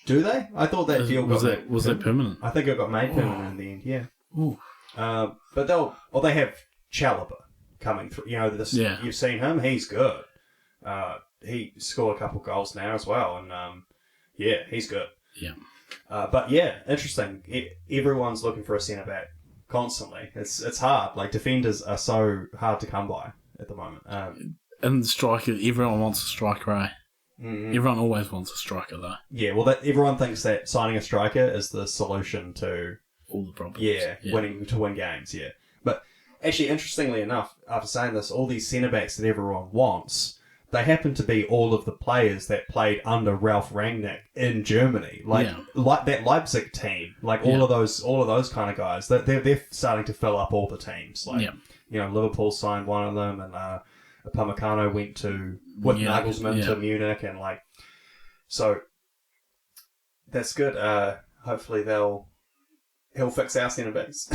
Do they? I thought that deal was that permanent? I think it got made permanent in the end, yeah. Ooh. But they have Chalobah coming through. You know, you've seen him, he's good. He scored a couple goals now as well, and he's good. Yeah. But yeah, interesting. Everyone's looking for a centre-back constantly. It's hard. Like, defenders are so hard to come by at the moment. And the striker, everyone wants a striker, eh? Mm-hmm. Everyone always wants a striker, though. Yeah, well, everyone thinks that signing a striker is the solution to all the problems. Yeah, win games, yeah. But actually, interestingly enough, after saying this, all these centre-backs that everyone wants, they happen to be all of the players that played under Ralf Rangnick in Germany. Like that Leipzig team, like all of those kind of guys. They're starting to fill up all the teams. Like, you know, Liverpool signed one of them, and Upamecano went with Nagelsmann to Munich, and like, so that's good. Hopefully he'll fix our centre backs.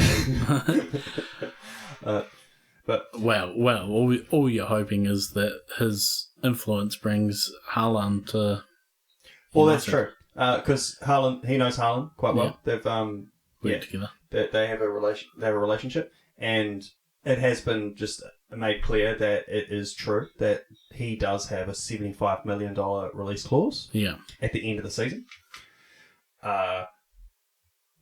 But all you're hoping is that his influence brings Haaland to. Well, that's true. Because he knows Haaland quite well. Yeah. They've worked together. They have a relationship, and it has been just made clear that it is true that he does have a $75 million release clause. Yeah. At the end of the season.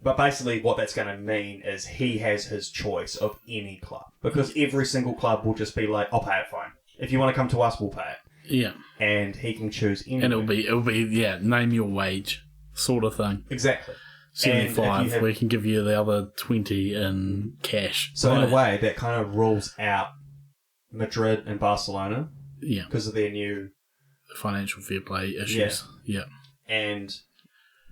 But basically what that's going to mean is he has his choice of any club. Because every single club will just be like, I'll pay it, fine. If you want to come to us, we'll pay it. Yeah. And he can choose any. And it'll be name your wage sort of thing. Exactly. 75, we can give you the other 20 in cash. So in a way, that kind of rules out Madrid and Barcelona. Yeah. Because of their new financial fair play issues. Yeah.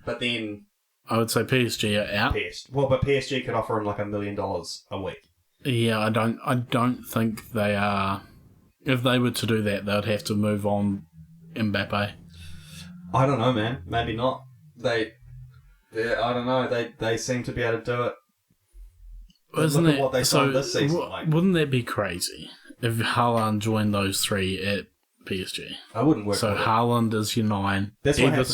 But then I would say PSG are out. But PSG could offer him like $1 million a week. Yeah, I don't think they are. If they were to do that, they would have to move on Mbappe. I don't know, man. Maybe not. I don't know. They seem to be able to do it. Look at what they signed this season. Wouldn't that be crazy if Haaland joined those three at PSG? I wouldn't work. So Haaland is your 9. That's either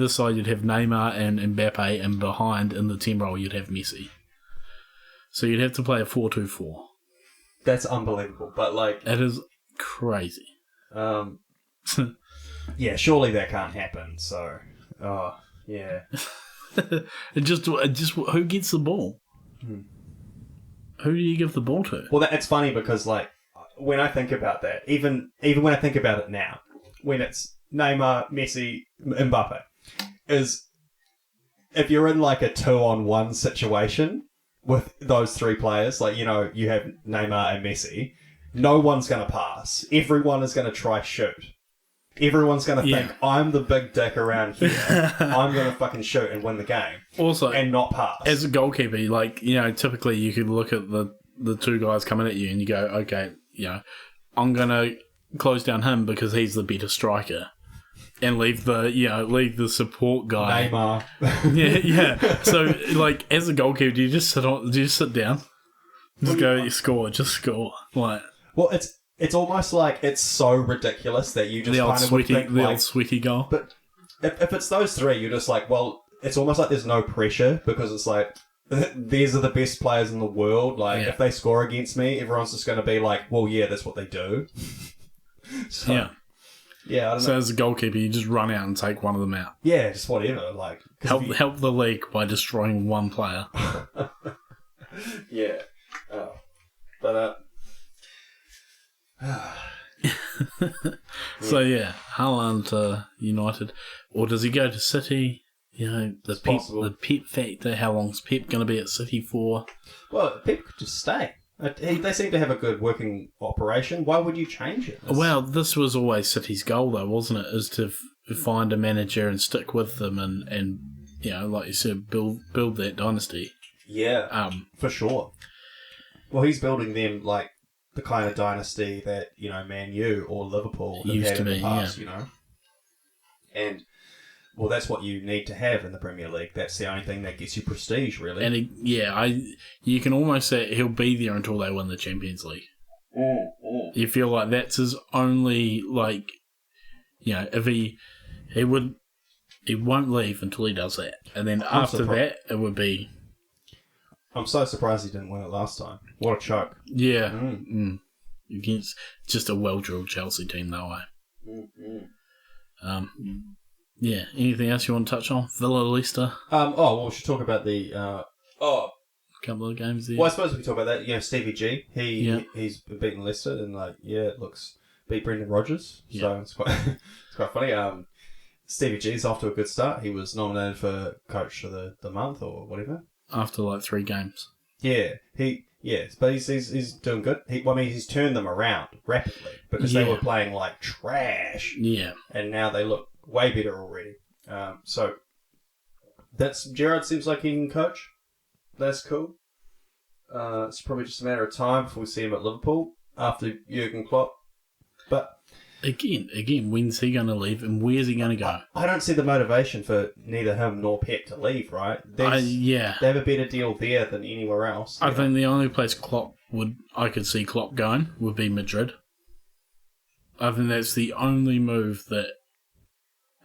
side you'd have Neymar and Mbappe, and behind in the team role you'd have Messi. So you'd have to play a 4-2-4. That's unbelievable. But like, it is crazy. Yeah, surely that can't happen. So, yeah. It just who gets the ball? Who do you give the ball to? Well, it's funny because like when I think about that, even when I think about it now, when it's Neymar, Messi, Mbappe, is if you're in like a 2-on-1 situation with those three players, like, you know, you have Neymar and Messi, no one's going to pass. Everyone is going to try shoot. Everyone's going to think, I'm the big dick around here. I'm going to fucking shoot and win the game. Also, and not pass. As a goalkeeper, like, you know, typically you could look at the two guys coming at you and you go, okay, you know, I'm going to close down him because he's the better striker. And leave the support guy. Neymar. yeah. So, like, as a goalkeeper, do you just sit down? Just score. Like, well, it's almost like it's so ridiculous that you just the old kind of sweaty, think the old sweaty goal. But if it's those three, you're just like, well, it's almost like there's no pressure because it's like, these are the best players in the world. Like, if they score against me, everyone's just going to be like, well, yeah, that's what they do. So, I don't know. So as a goalkeeper, you just run out and take one of them out. Yeah, just whatever. Like help the league by destroying one player. Yeah. But so Haaland to United, or does he go to City? You know, the Pep factor. How long's Pep going to be at City for? Well, Pep could just stay. They seem to have a good working operation. Why would you change it? Well, this was always City's goal, though, wasn't it? Is to find a manager and stick with them, and you know, like you said, build that dynasty. Yeah, for sure. Well, he's building them like the kind of dynasty that, you know, Man U or Liverpool have had in the past, you know. And, well, that's what you need to have in the Premier League. That's the only thing that gets you prestige, really. And, you can almost say he'll be there until they win the Champions League. You feel like that's his only, like, you know, if he won't leave until he does that. And then after that, it would be... I'm so surprised he didn't win it last time. What a choke. Yeah. Against just a well-drilled Chelsea team, though, Yeah. Anything else you want to touch on? Villa, Leicester? Well, we should talk about the... a couple of games there. Well, I suppose we could talk about that. You know, Stevie G, he's beaten Leicester and, like, it looks... Beat Brendan Rodgers. So it's quite funny. Stevie G's off to a good start. He was nominated for Coach of the Month or whatever. After like 3 games. Yeah, but he's doing good. He's turned them around rapidly because they were playing like trash. Yeah, and now they look way better already. So Gerrard seems like he can coach. That's cool. It's probably just a matter of time before we see him at Liverpool after Jurgen Klopp. But Again, when's he going to leave and where's he going to go? I don't see the motivation for neither him nor Pep to leave, right? They have a better deal there than anywhere else. I think the only place I could see Klopp going would be Madrid. I think that's the only move that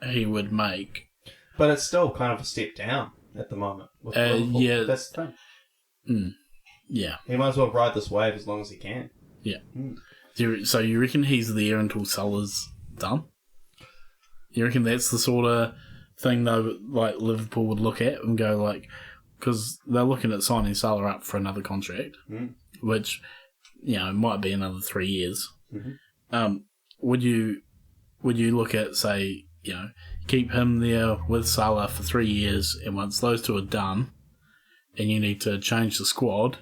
he would make. But it's still kind of a step down at the moment. That's the thing. Yeah. He might as well ride this wave as long as he can. Yeah. So you reckon he's there until Salah's done? You reckon that's the sort of thing, though, like Liverpool would look at and go like, because they're looking at signing Salah up for another contract, which, you know, might be another 3 years. Mm-hmm. Would you look at, say, you know, keep him there with Salah for 3 years, and once those two are done, and you need to change the squad,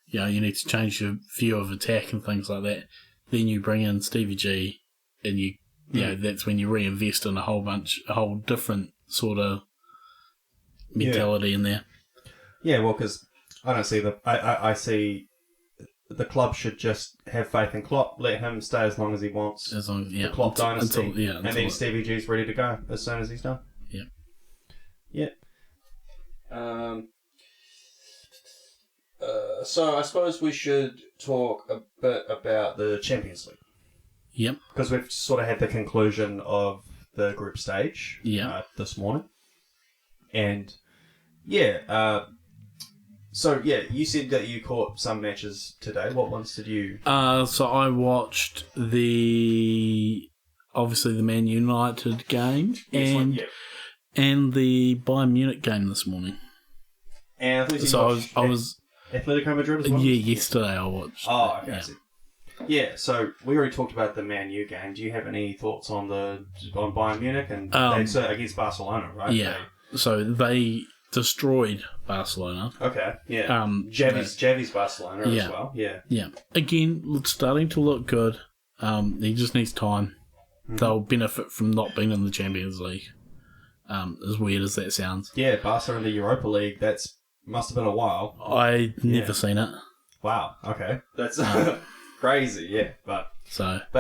you know, you need to change your view of attack and things like that. Then you bring in Stevie G, and you know, that's when you reinvest in a whole different sort of mentality in there. Yeah, well, because I don't see I see the club should just have faith in Klopp, let him stay as long as he wants. As long as the Klopp dynasty, and then Stevie G's ready to go as soon as he's done. Yeah. So I suppose we should talk a bit about the Champions League. Yep. Because we've sort of had the conclusion of the group stage this morning. And, you said that you caught some matches today. What ones did you... So I watched obviously the Man United game and the Bayern Munich game this morning. And I was Atletico Madrid as well? Yeah, yesterday I watched. Oh, okay. Yeah, so we already talked about the Man U game. Do you have any thoughts on Bayern Munich and against Barcelona, right? Yeah. So they destroyed Barcelona. Okay. Yeah. Javi's Barcelona as well. Yeah. Yeah. Again, starting to look good. He just needs time. Mm-hmm. They'll benefit from not being in the Champions League. As weird as that sounds. Yeah, Barca in the Europa League. Must have been a while. I've never seen it. Wow. Okay. That's crazy. Yeah. But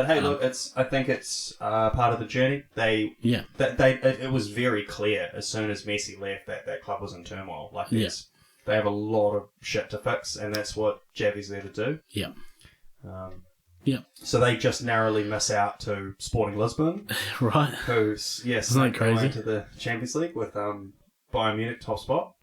hey, look, I think it's part of the journey. It was very clear as soon as Messi left that club was in turmoil. Like they have a lot of shit to fix, and that's what Xavi's there to do. Yeah. So they just narrowly miss out to Sporting Lisbon, right? Who's isn't that crazy? To the Champions League with Bayern Munich top spot.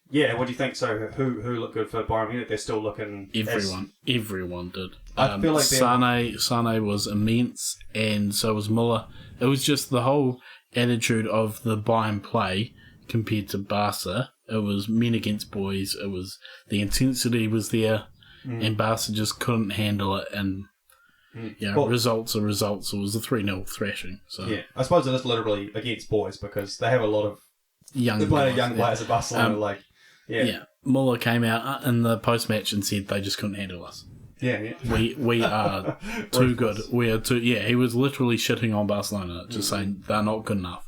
Yeah, what do you think? So, who looked good for Bayern Munich? They're still looking... Everyone did. I feel like Sane was immense, and so was Muller. It was just the whole attitude of the Bayern play compared to Barca. It was men against boys. It was... The intensity was there, and Barca just couldn't handle it, and... results are results. It was a 3-0 thrashing. So. Yeah, I suppose it is literally against boys because they have a lot of young players at Barcelona. Muller came out in the post match and said they just couldn't handle us. Yeah. We are too good. We are too. Yeah, he was literally shitting on Barcelona, just saying they're not good enough.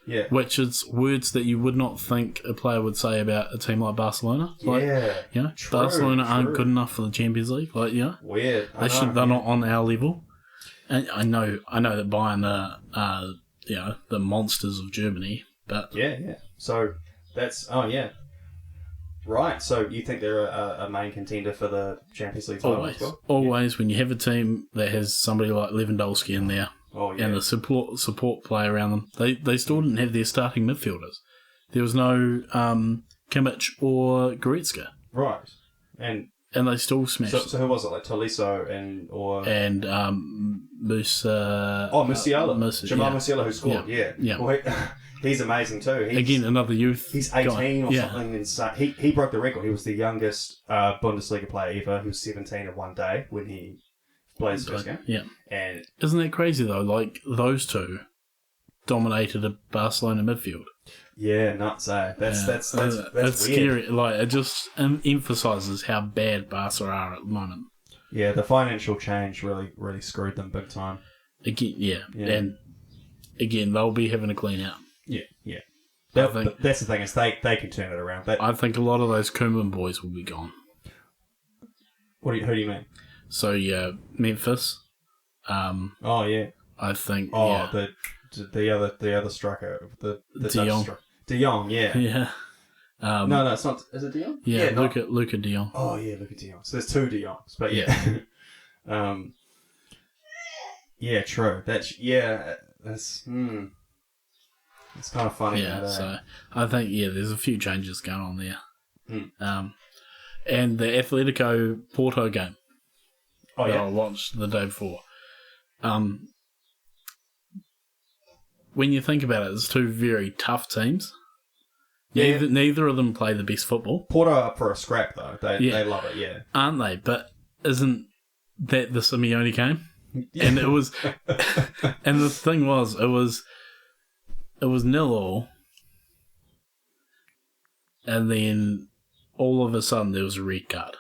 Yeah, which is words that you would not think a player would say about a team like Barcelona. Barcelona aren't good enough for the Champions League. Weird. They're not on our level. And I know that Bayern are the monsters of Germany, but So that's right. So you think they're a main contender for the Champions League title as well? Always. When you have a team that has somebody like Lewandowski in there. And the support play around them. They still didn't have their starting midfielders. There was no Kimmich or Goretzka. Right. And they still smashed. So who was it? Like Tolisso and Musa. Musiala. Jamal Musiala who scored. Yeah. Well, he's amazing too. Again, another youth. He's 18 or something insane. He broke the record. He was the youngest Bundesliga player ever. He was 17 in one day when he played his first game. Yeah. And isn't that crazy though? Like those two dominated a Barcelona midfield. Yeah, nuts. That's weird. Scary. Like it just emphasises how bad Barca are at the moment. Yeah, the financial change really screwed them big time. Again, and again they'll be having a clean out. Yeah. That's the thing is they can turn it around. I think a lot of those Koeman boys will be gone. Who do you mean? So Memphis. I think. The other striker, the De Jong. De Jong, yeah. Yeah. No, it's not. Is it De Jong? Yeah, Luca De Jong. Oh yeah, Luca De Jong. So there's two De Jongs, but yeah. Yeah, true. That's It's kind of funny. Yeah, so I think there's a few changes going on there. And the Atletico Porto game. That I watched the day before. When you think about it, it's two very tough teams. Neither of them play the best football. Porto are up for a scrap though. They love it, yeah. Aren't they? But isn't that the Simeone game? And it was, and the thing was, it was 0-0, and then all of a sudden there was a red card.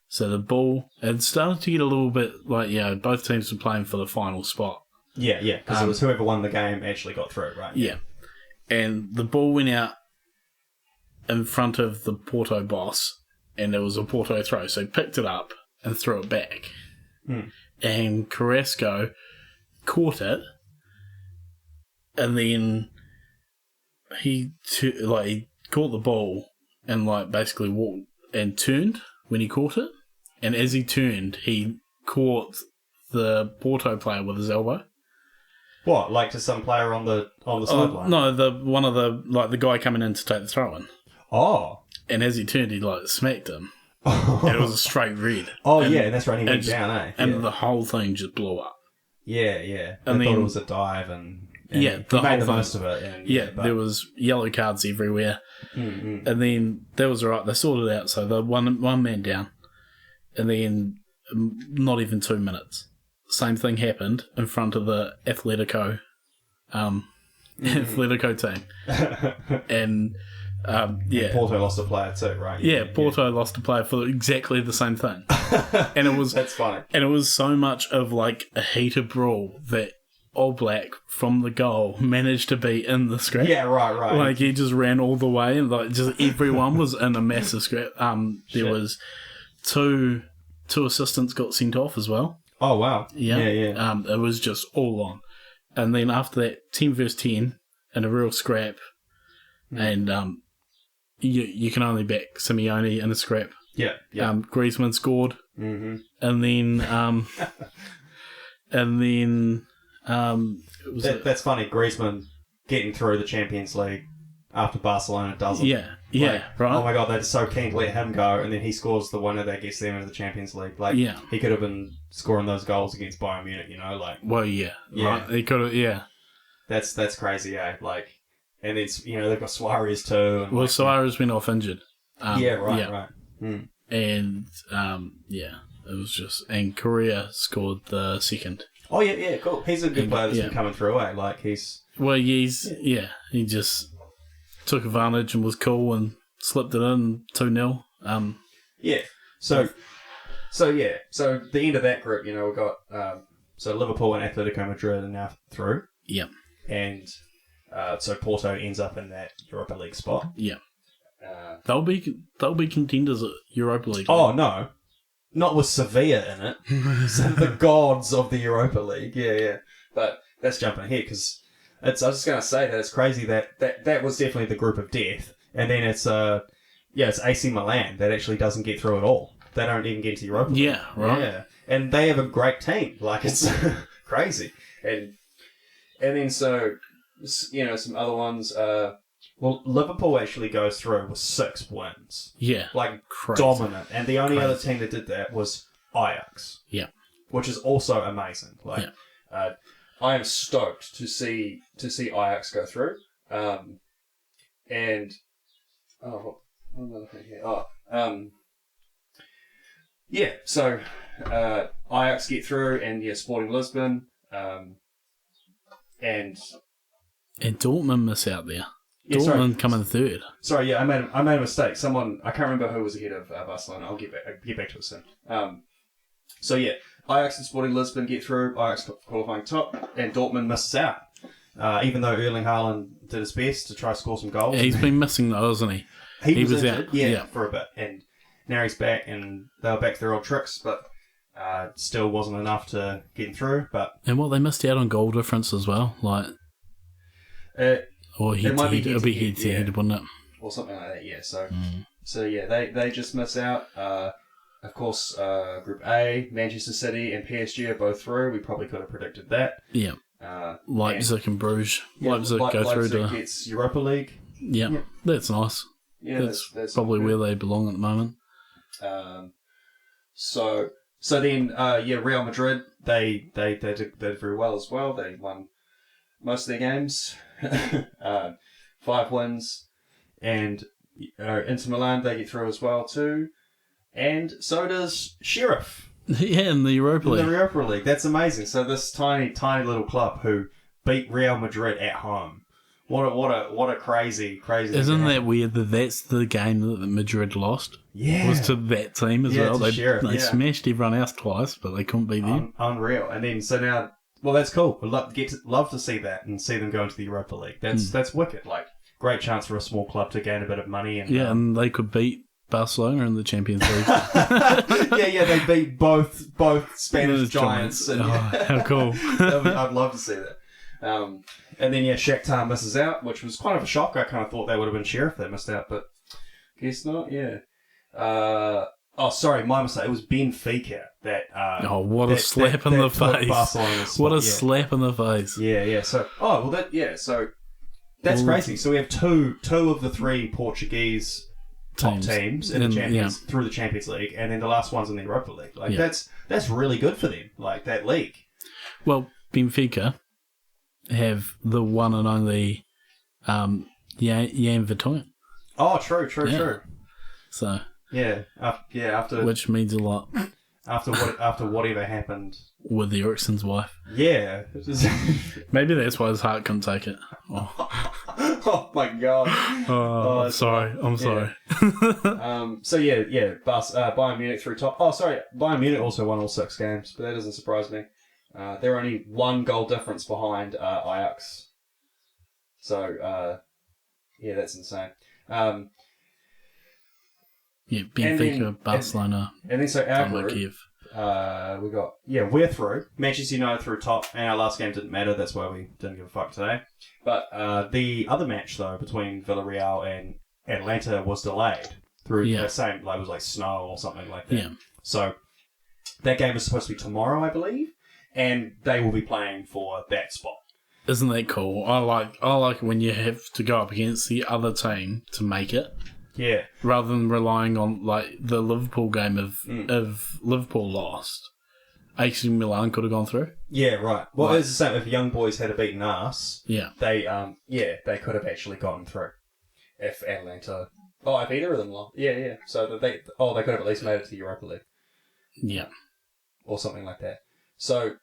So the ball had started to get a little bit like, both teams were playing for the final spot. Yeah, because it was whoever won the game actually got through, right? Yeah. And the ball went out in front of the Porto boss, and it was a Porto throw. So he picked it up and threw it back. And Carrasco caught it, and then he caught the ball and basically walked and turned when he caught it. And as he turned, he caught the Porto player with his elbow. What, like to some player on the sideline? No, the guy coming in to take the throw in. Oh. And as he turned, he smacked him. And it was a straight red. That's right. He went down, eh? And the whole thing just blew up. Yeah. I thought it was a dive, and he made the most of it. There was yellow cards everywhere. Mm-hmm. And then that was all right. They sorted it out. So the one man down. And then not even 2 minutes, same thing happened in front of the Atletico team. And Porto lost a player too, right? Yeah, Porto lost a player for exactly the same thing. And it was that's funny. And it was so much of a heated brawl that All Black from the goal managed to be in the scrap. Yeah, right. He just ran all the way, and just everyone was in a massive scrap. There was two assistants got sent off as well. Oh wow. Yeah. It was just all on. And then after that, 10 versus 10 in a real scrap, and you can only back Simeone in a scrap. Yeah. Griezmann scored, and then that's funny. Griezmann getting through the Champions League after Barcelona doesn't. Yeah, right. Oh my God, they're so keen to let him go, and then he scores the winner that gets them into the Champions League. He could have been scoring those goals against Bayern Munich, Right. He could have, That's crazy, eh? And then, they've got Suarez too. And Suarez went off injured. Right. And, it was just... And Korea scored the second. Oh, yeah, cool. He's a good player that's been coming through, eh? He just took advantage and was cool and slipped it in 2-0. So the end of that group, we've got Liverpool and Atletico Madrid are now through. Yep. And so Porto ends up in that Europa League spot. Yeah. They'll be contenders at Europa League. Oh, no. Not with Sevilla in it. So the gods of the Europa League. Yeah. But that's jumping ahead because I was just going to say that it's crazy that was definitely the group of death. And then it's AC Milan that actually doesn't get through at all. They don't even get into Europa League. Yeah, right. Yeah. And they have a great team. It's crazy. And then some other ones. Liverpool actually goes through with 6 wins. Yeah. Crazy. Dominant. And the only other team that did that was Ajax. Yeah. Which is also amazing. I am stoked to see Ajax go through. Another thing here. So Ajax get through, and Sporting Lisbon, and Dortmund miss out there. Dortmund coming third. Sorry, I made a mistake. I can't remember who was ahead of Barcelona. I'll get back to it soon. Ajax and Sporting Lisbon get through. Ajax qualifying top, and Dortmund misses out. Even though Erling Haaland did his best to try to score some goals. He's been missing though, hasn't he? He was out, for a bit, and now he's back, and they were back to their old tricks, but still wasn't enough to get him through. And they missed out on goal difference as well, or it'll be head to head, wouldn't it? Or something like that, yeah. So they just miss out. Of course, Group A, Manchester City and PSG are both through. We probably could have predicted that. Yeah. Leipzig and Bruges. Leipzig go through to... Leipzig gets Europa League. Yeah, that's nice. Yeah, that's probably where they belong at the moment. So then, Real Madrid, they did very well as well. They won most of their games. 5 wins. And Inter Milan, they get through as well too. And so does Sheriff. Yeah, in the Europa League. In the Europa League. That's amazing. So this tiny little club who beat Real Madrid at home. What a crazy. Isn't that weird that that's the game that Madrid lost? Yeah. Was to that team as well. They smashed everyone else twice, but they couldn't beat them. Unreal. And then so now, well, that's cool. We'd love to see that and see them go into the Europa League. That's wicked. Great chance for a small club to gain a bit of money and they could beat Barcelona in the Champions League. They beat both Spanish giants. And, how cool. I'd love to see that. And then, Shakhtar misses out, which was kind of a shock. I kind of thought they would have been Sheriff that missed out, but guess not, yeah. Sorry, my mistake. It was Benfica that... what a slap in the face. What a slap in the face. Yeah. So, so that's crazy. So we have two of the 3 Portuguese top teams in the Champions through the Champions League, and then the last one's in the Europa League. That's really good for them. That league. Well, Benfica have the one and only Jan Vertonghen. Oh, true. So after which means a lot. After whatever happened with Eriksen's wife. Yeah. Maybe that's why his heart couldn't take it. Oh my God. I'm sorry. Bayern Munich through top. Oh, sorry. Bayern Munich also won all 6 games, but that doesn't surprise me. They're only 1 goal difference behind Ajax. So, that's insane. Benfica, Barcelona. And then so our group, we got, we're through. Manchester United through top, and our last game didn't matter. That's why we didn't give a fuck today. But the other match, though, between Villarreal and Atlanta was delayed through the same, it was snow or something like that. Yeah. So that game is supposed to be tomorrow, I believe, and they will be playing for that spot. Isn't that cool? I like when you have to go up against the other team to make it. Yeah. Rather than relying on like the Liverpool game of Liverpool lost. AC Milan could have gone through. Yeah, right. Well, it's the same. If Young Boys had beaten us, they could have actually gotten through. If Atlanta, if either of them lost, so they could have at least made it to the Europa League. Yeah, or something like that. So,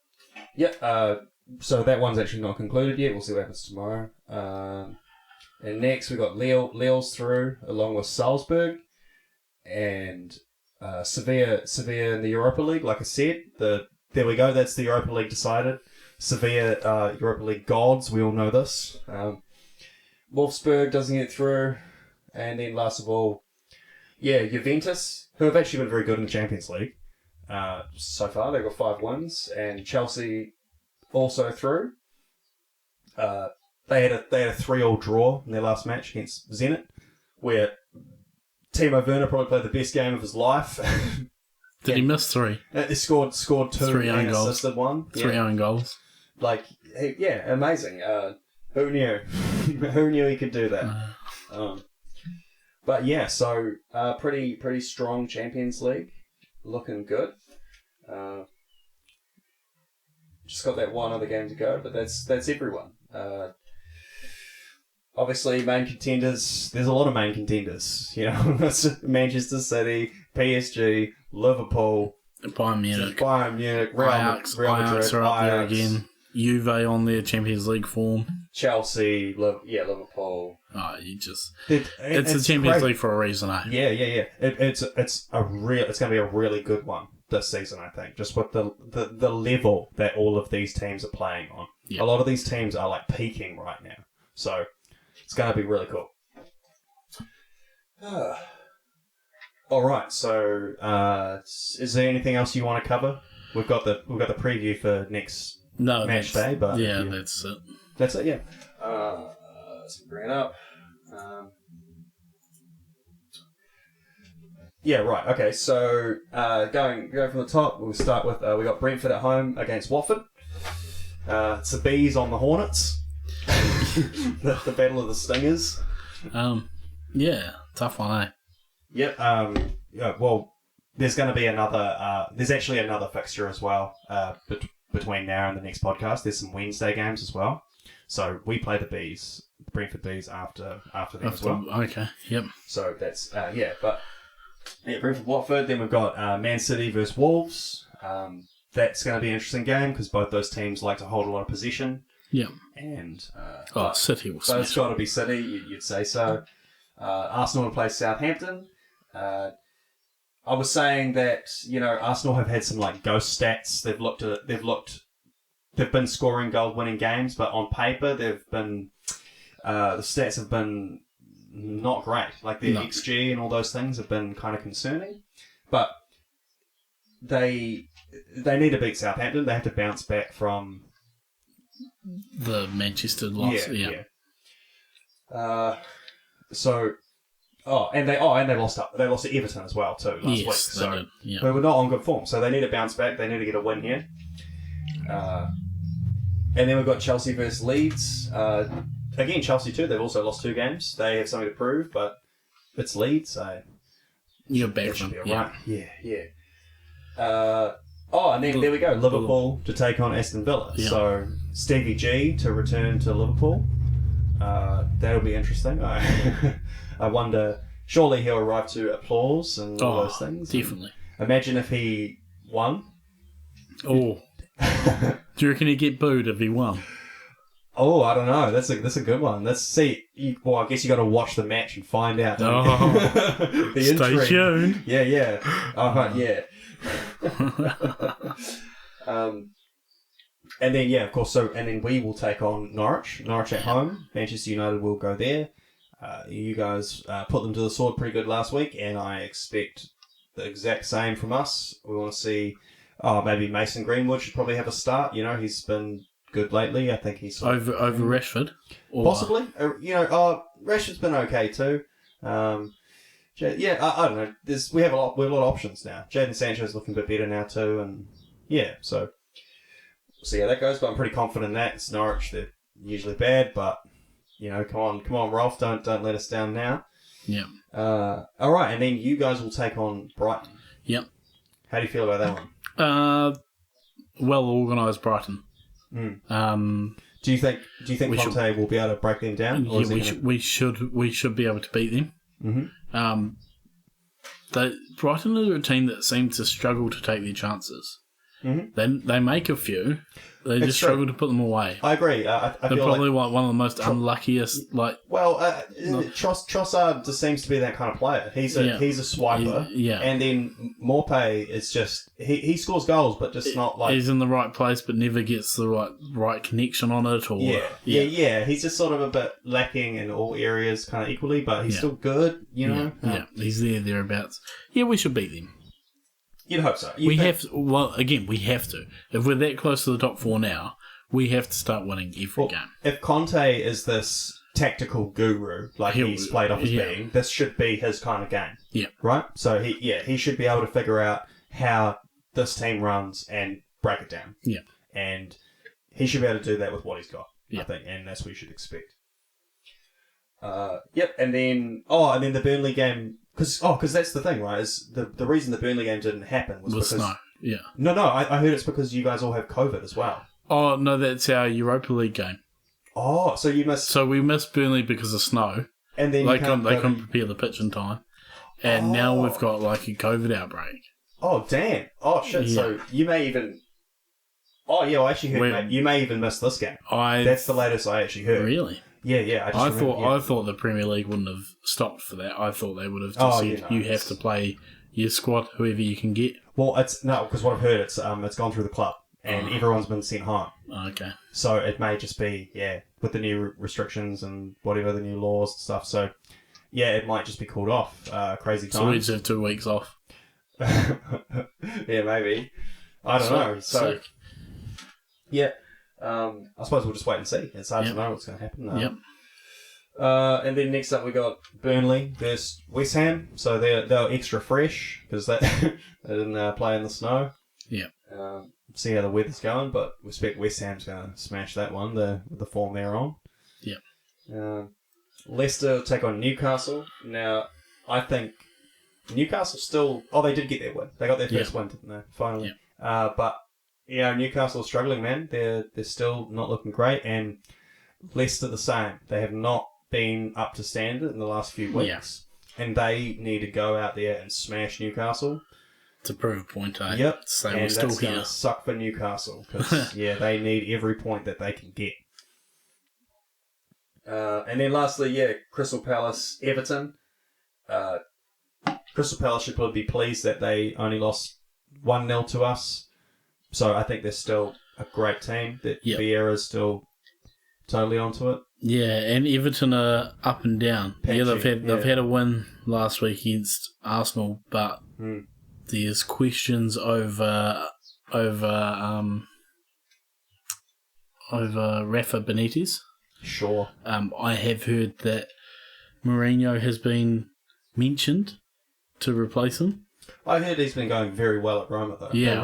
so that one's actually not concluded yet. We'll see what happens tomorrow. And next we got Lille's through along with Salzburg and Sevilla in the Europa League. Like I said, there we go. That's the Europa League decided. Sevilla Europa League gods. We all know this. Wolfsburg doesn't get through, and then last of all, Juventus, who have actually been very good in the Champions League so far. They've got 5 wins, and Chelsea also through. They had a 3-3 draw in their last match against Zenit, where Timo Werner probably played the best game of his life. Did he miss 3? He scored 2 and assisted 1. 3 own goals. Amazing. Who knew? Who knew he could do that? But yeah, so pretty strong Champions League, looking good. Just got that one other game to go, but that's everyone. Obviously, main contenders. There's a lot of main contenders. You know, Manchester City, PSG, Liverpool, Bayern Munich, Real Madrid, are up there again. Juve on their Champions League form. Chelsea, Liverpool. Oh, it's a Champions League for a reason, eh? Yeah. It's going to be a really good one this season, I think. Just with the level that all of these teams are playing on. Yep. A lot of these teams are like peaking right now, so it's going to be really cool. All right. So, is there anything else you want to cover? We've got the preview for next match day, but that's it. That's it. Yeah. Let's bring it up. Yeah. Right. Okay. So, going from the top, we'll start with we got Brentford at home against Watford. It's the Bees on the Hornets. the battle of the Stingers. Tough one, eh? Yep. Well, there's going to be another. There's actually another fixture as well. Between now and the next podcast, there's some Wednesday games as well. So we play the Brentford Bees after them as well. Okay. Yep. So that's Brentford Watford. Then we've got Man City versus Wolves. That's going to be an interesting game because both those teams like to hold a lot of possession. Yeah. And City will smash. So it's got to be City. You'd say so. Arsenal will play Southampton. I was saying that Arsenal have had some like ghost stats. They've been scoring goal-winning games, but on paper they've been the stats have been not great. Like their XG and all those things have been kind of concerning. But they need to beat Southampton. They have to bounce back from the Manchester loss. Yeah. They lost to Everton as well too last week. So they were not on good form. So they need to bounce back. They need to get a win here. And then we've got Chelsea versus Leeds. Again, Chelsea too. They've also lost 2 games. They have something to prove, but it's Leeds, so you're back. Should be alright. Yeah. And then there we go. Liverpool to take on Aston Villa. Yeah. So Stevie G to return to Liverpool. That'll be interesting. I wonder. Surely he'll arrive to applause and all those things. Definitely. Imagine if he won. Oh. Do you reckon he'd get booed if he won? Oh, I don't know. That's a good one. Let's see. I guess you got to watch the match and find out. Stay tuned. Yeah. Yeah. And then of course. And then we will take on Norwich. Norwich at home. Manchester United will go there. You guys put them to the sword pretty good last week, and I expect the exact same from us. We want to see. Maybe Mason Greenwood should probably have a start. He's been good lately. I think he's over Rashford, possibly. Rashford's been okay too. I don't know. We have a lot of options now. Jadon Sancho's looking a bit better now too, and so we'll see how that goes. But I'm pretty confident in that. It's Norwich. usually bad, but come on, Ralf, don't let us down now. Yeah. All right, and then you guys will take on Brighton. Yep. How do you feel about that one? Well organised Brighton. Do you think Conte will be able to break them down? Or we should be able to beat them. Mm-hmm. Brighton are a team that seems to struggle to take their chances. Mm-hmm. They make a few. They just struggle to put them away. I agree. They're probably like one of the most unluckiest. Trossard just seems to be that kind of player. He's a swiper. And then Morpay is just he scores goals, but just not like he's in the right place, but never gets the right connection on it. Or He's just sort of a bit lacking in all areas, kind of equally, but he's still good. He's thereabouts. Yeah, we should beat them. You'd hope so. We have to. If we're that close to the top four now, we have to start winning every game. If Conte is this tactical guru, like he's played off as being, this should be his kind of game. Yeah. Right? So he should be able to figure out how this team runs and break it down. Yeah. And he should be able to do that with what he's got, I think, and that's what you should expect. And then the Burnley game. Because that's the thing, right? Is the reason the Burnley game didn't happen was because snow. Yeah. No, I heard it's because you guys all have COVID as well. Oh no, that's our Europa League game. Oh, so you missed. So we missed Burnley because of snow. And then they couldn't prepare the pitch in time, and now we've got like a COVID outbreak. Oh damn! Oh shit! Yeah. So you may even. Oh yeah, I actually heard you may even miss this game. That's the latest I actually heard. Really? Yeah. I thought the Premier League wouldn't have stopped for that. I thought they would have just said you have to play your squad, whoever you can get. Well, because what I've heard, it's gone through the club and everyone's been sent home. Okay. So it may just be with the new restrictions and whatever the new laws and stuff. So it might just be called off. Crazy time. So we just have 2 weeks off. Yeah, maybe. I don't know. So yeah. I suppose we'll just wait and see. It's hard to know what's going to happen. And then next up we got Burnley versus West Ham. So they're extra fresh because they didn't play in the snow. Yeah. See how the weather's going, but we expect West Ham's going to smash that one. The form they're on. Yeah. Leicester take on Newcastle. Now I think Newcastle still. Oh, they did get their win. They got their first win, didn't they? Finally. Yeah. But. Newcastle struggling, man. They're still not looking great, and Leicester the same. They have not been up to standard in the last few weeks, and they need to go out there and smash Newcastle to prove a point. Yep, so and we're still that's here. Gonna suck for Newcastle because they need every point that they can get. And then lastly, Crystal Palace, Everton. Crystal Palace should probably be pleased that they only lost 1-0 to us. So I think they're still a great team. That Vieira's still totally onto it. Yeah, and Everton are up and down. They've had a win last week against Arsenal, but there's questions over Rafa Benitez. Sure. I have heard that Mourinho has been mentioned to replace him. I heard he's been going very well at Roma, though. Yeah,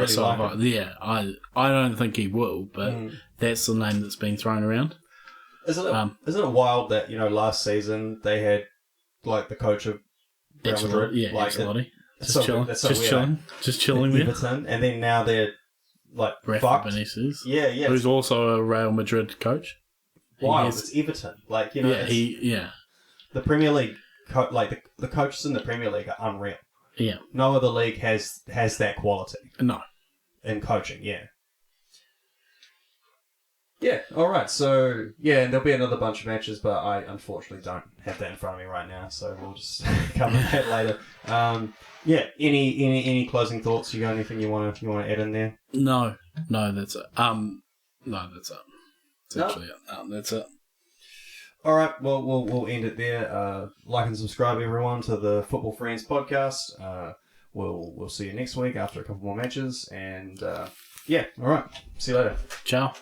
I don't think he will, but that's the name that's been thrown around. Isn't it wild that last season they had like the coach of Real Madrid, Ancelotti, just chilling there, Everton, and then now they're like Rafa Benitez, who's also a Real Madrid coach. Wild, it's Everton, the Premier League, the coaches in the Premier League are unreal. Yeah. No other league has that quality. No. In coaching, Yeah, alright, so, and there'll be another bunch of matches, but I unfortunately don't have that in front of me right now, so we'll just cover that later. Any closing thoughts? You got anything you want to add in there? No, that's it. That's it. That's it. All right, well, we'll end it there. Like and subscribe, everyone, to the Football Friends podcast. We'll see you next week after a couple more matches. And, all right. See you later. Ciao.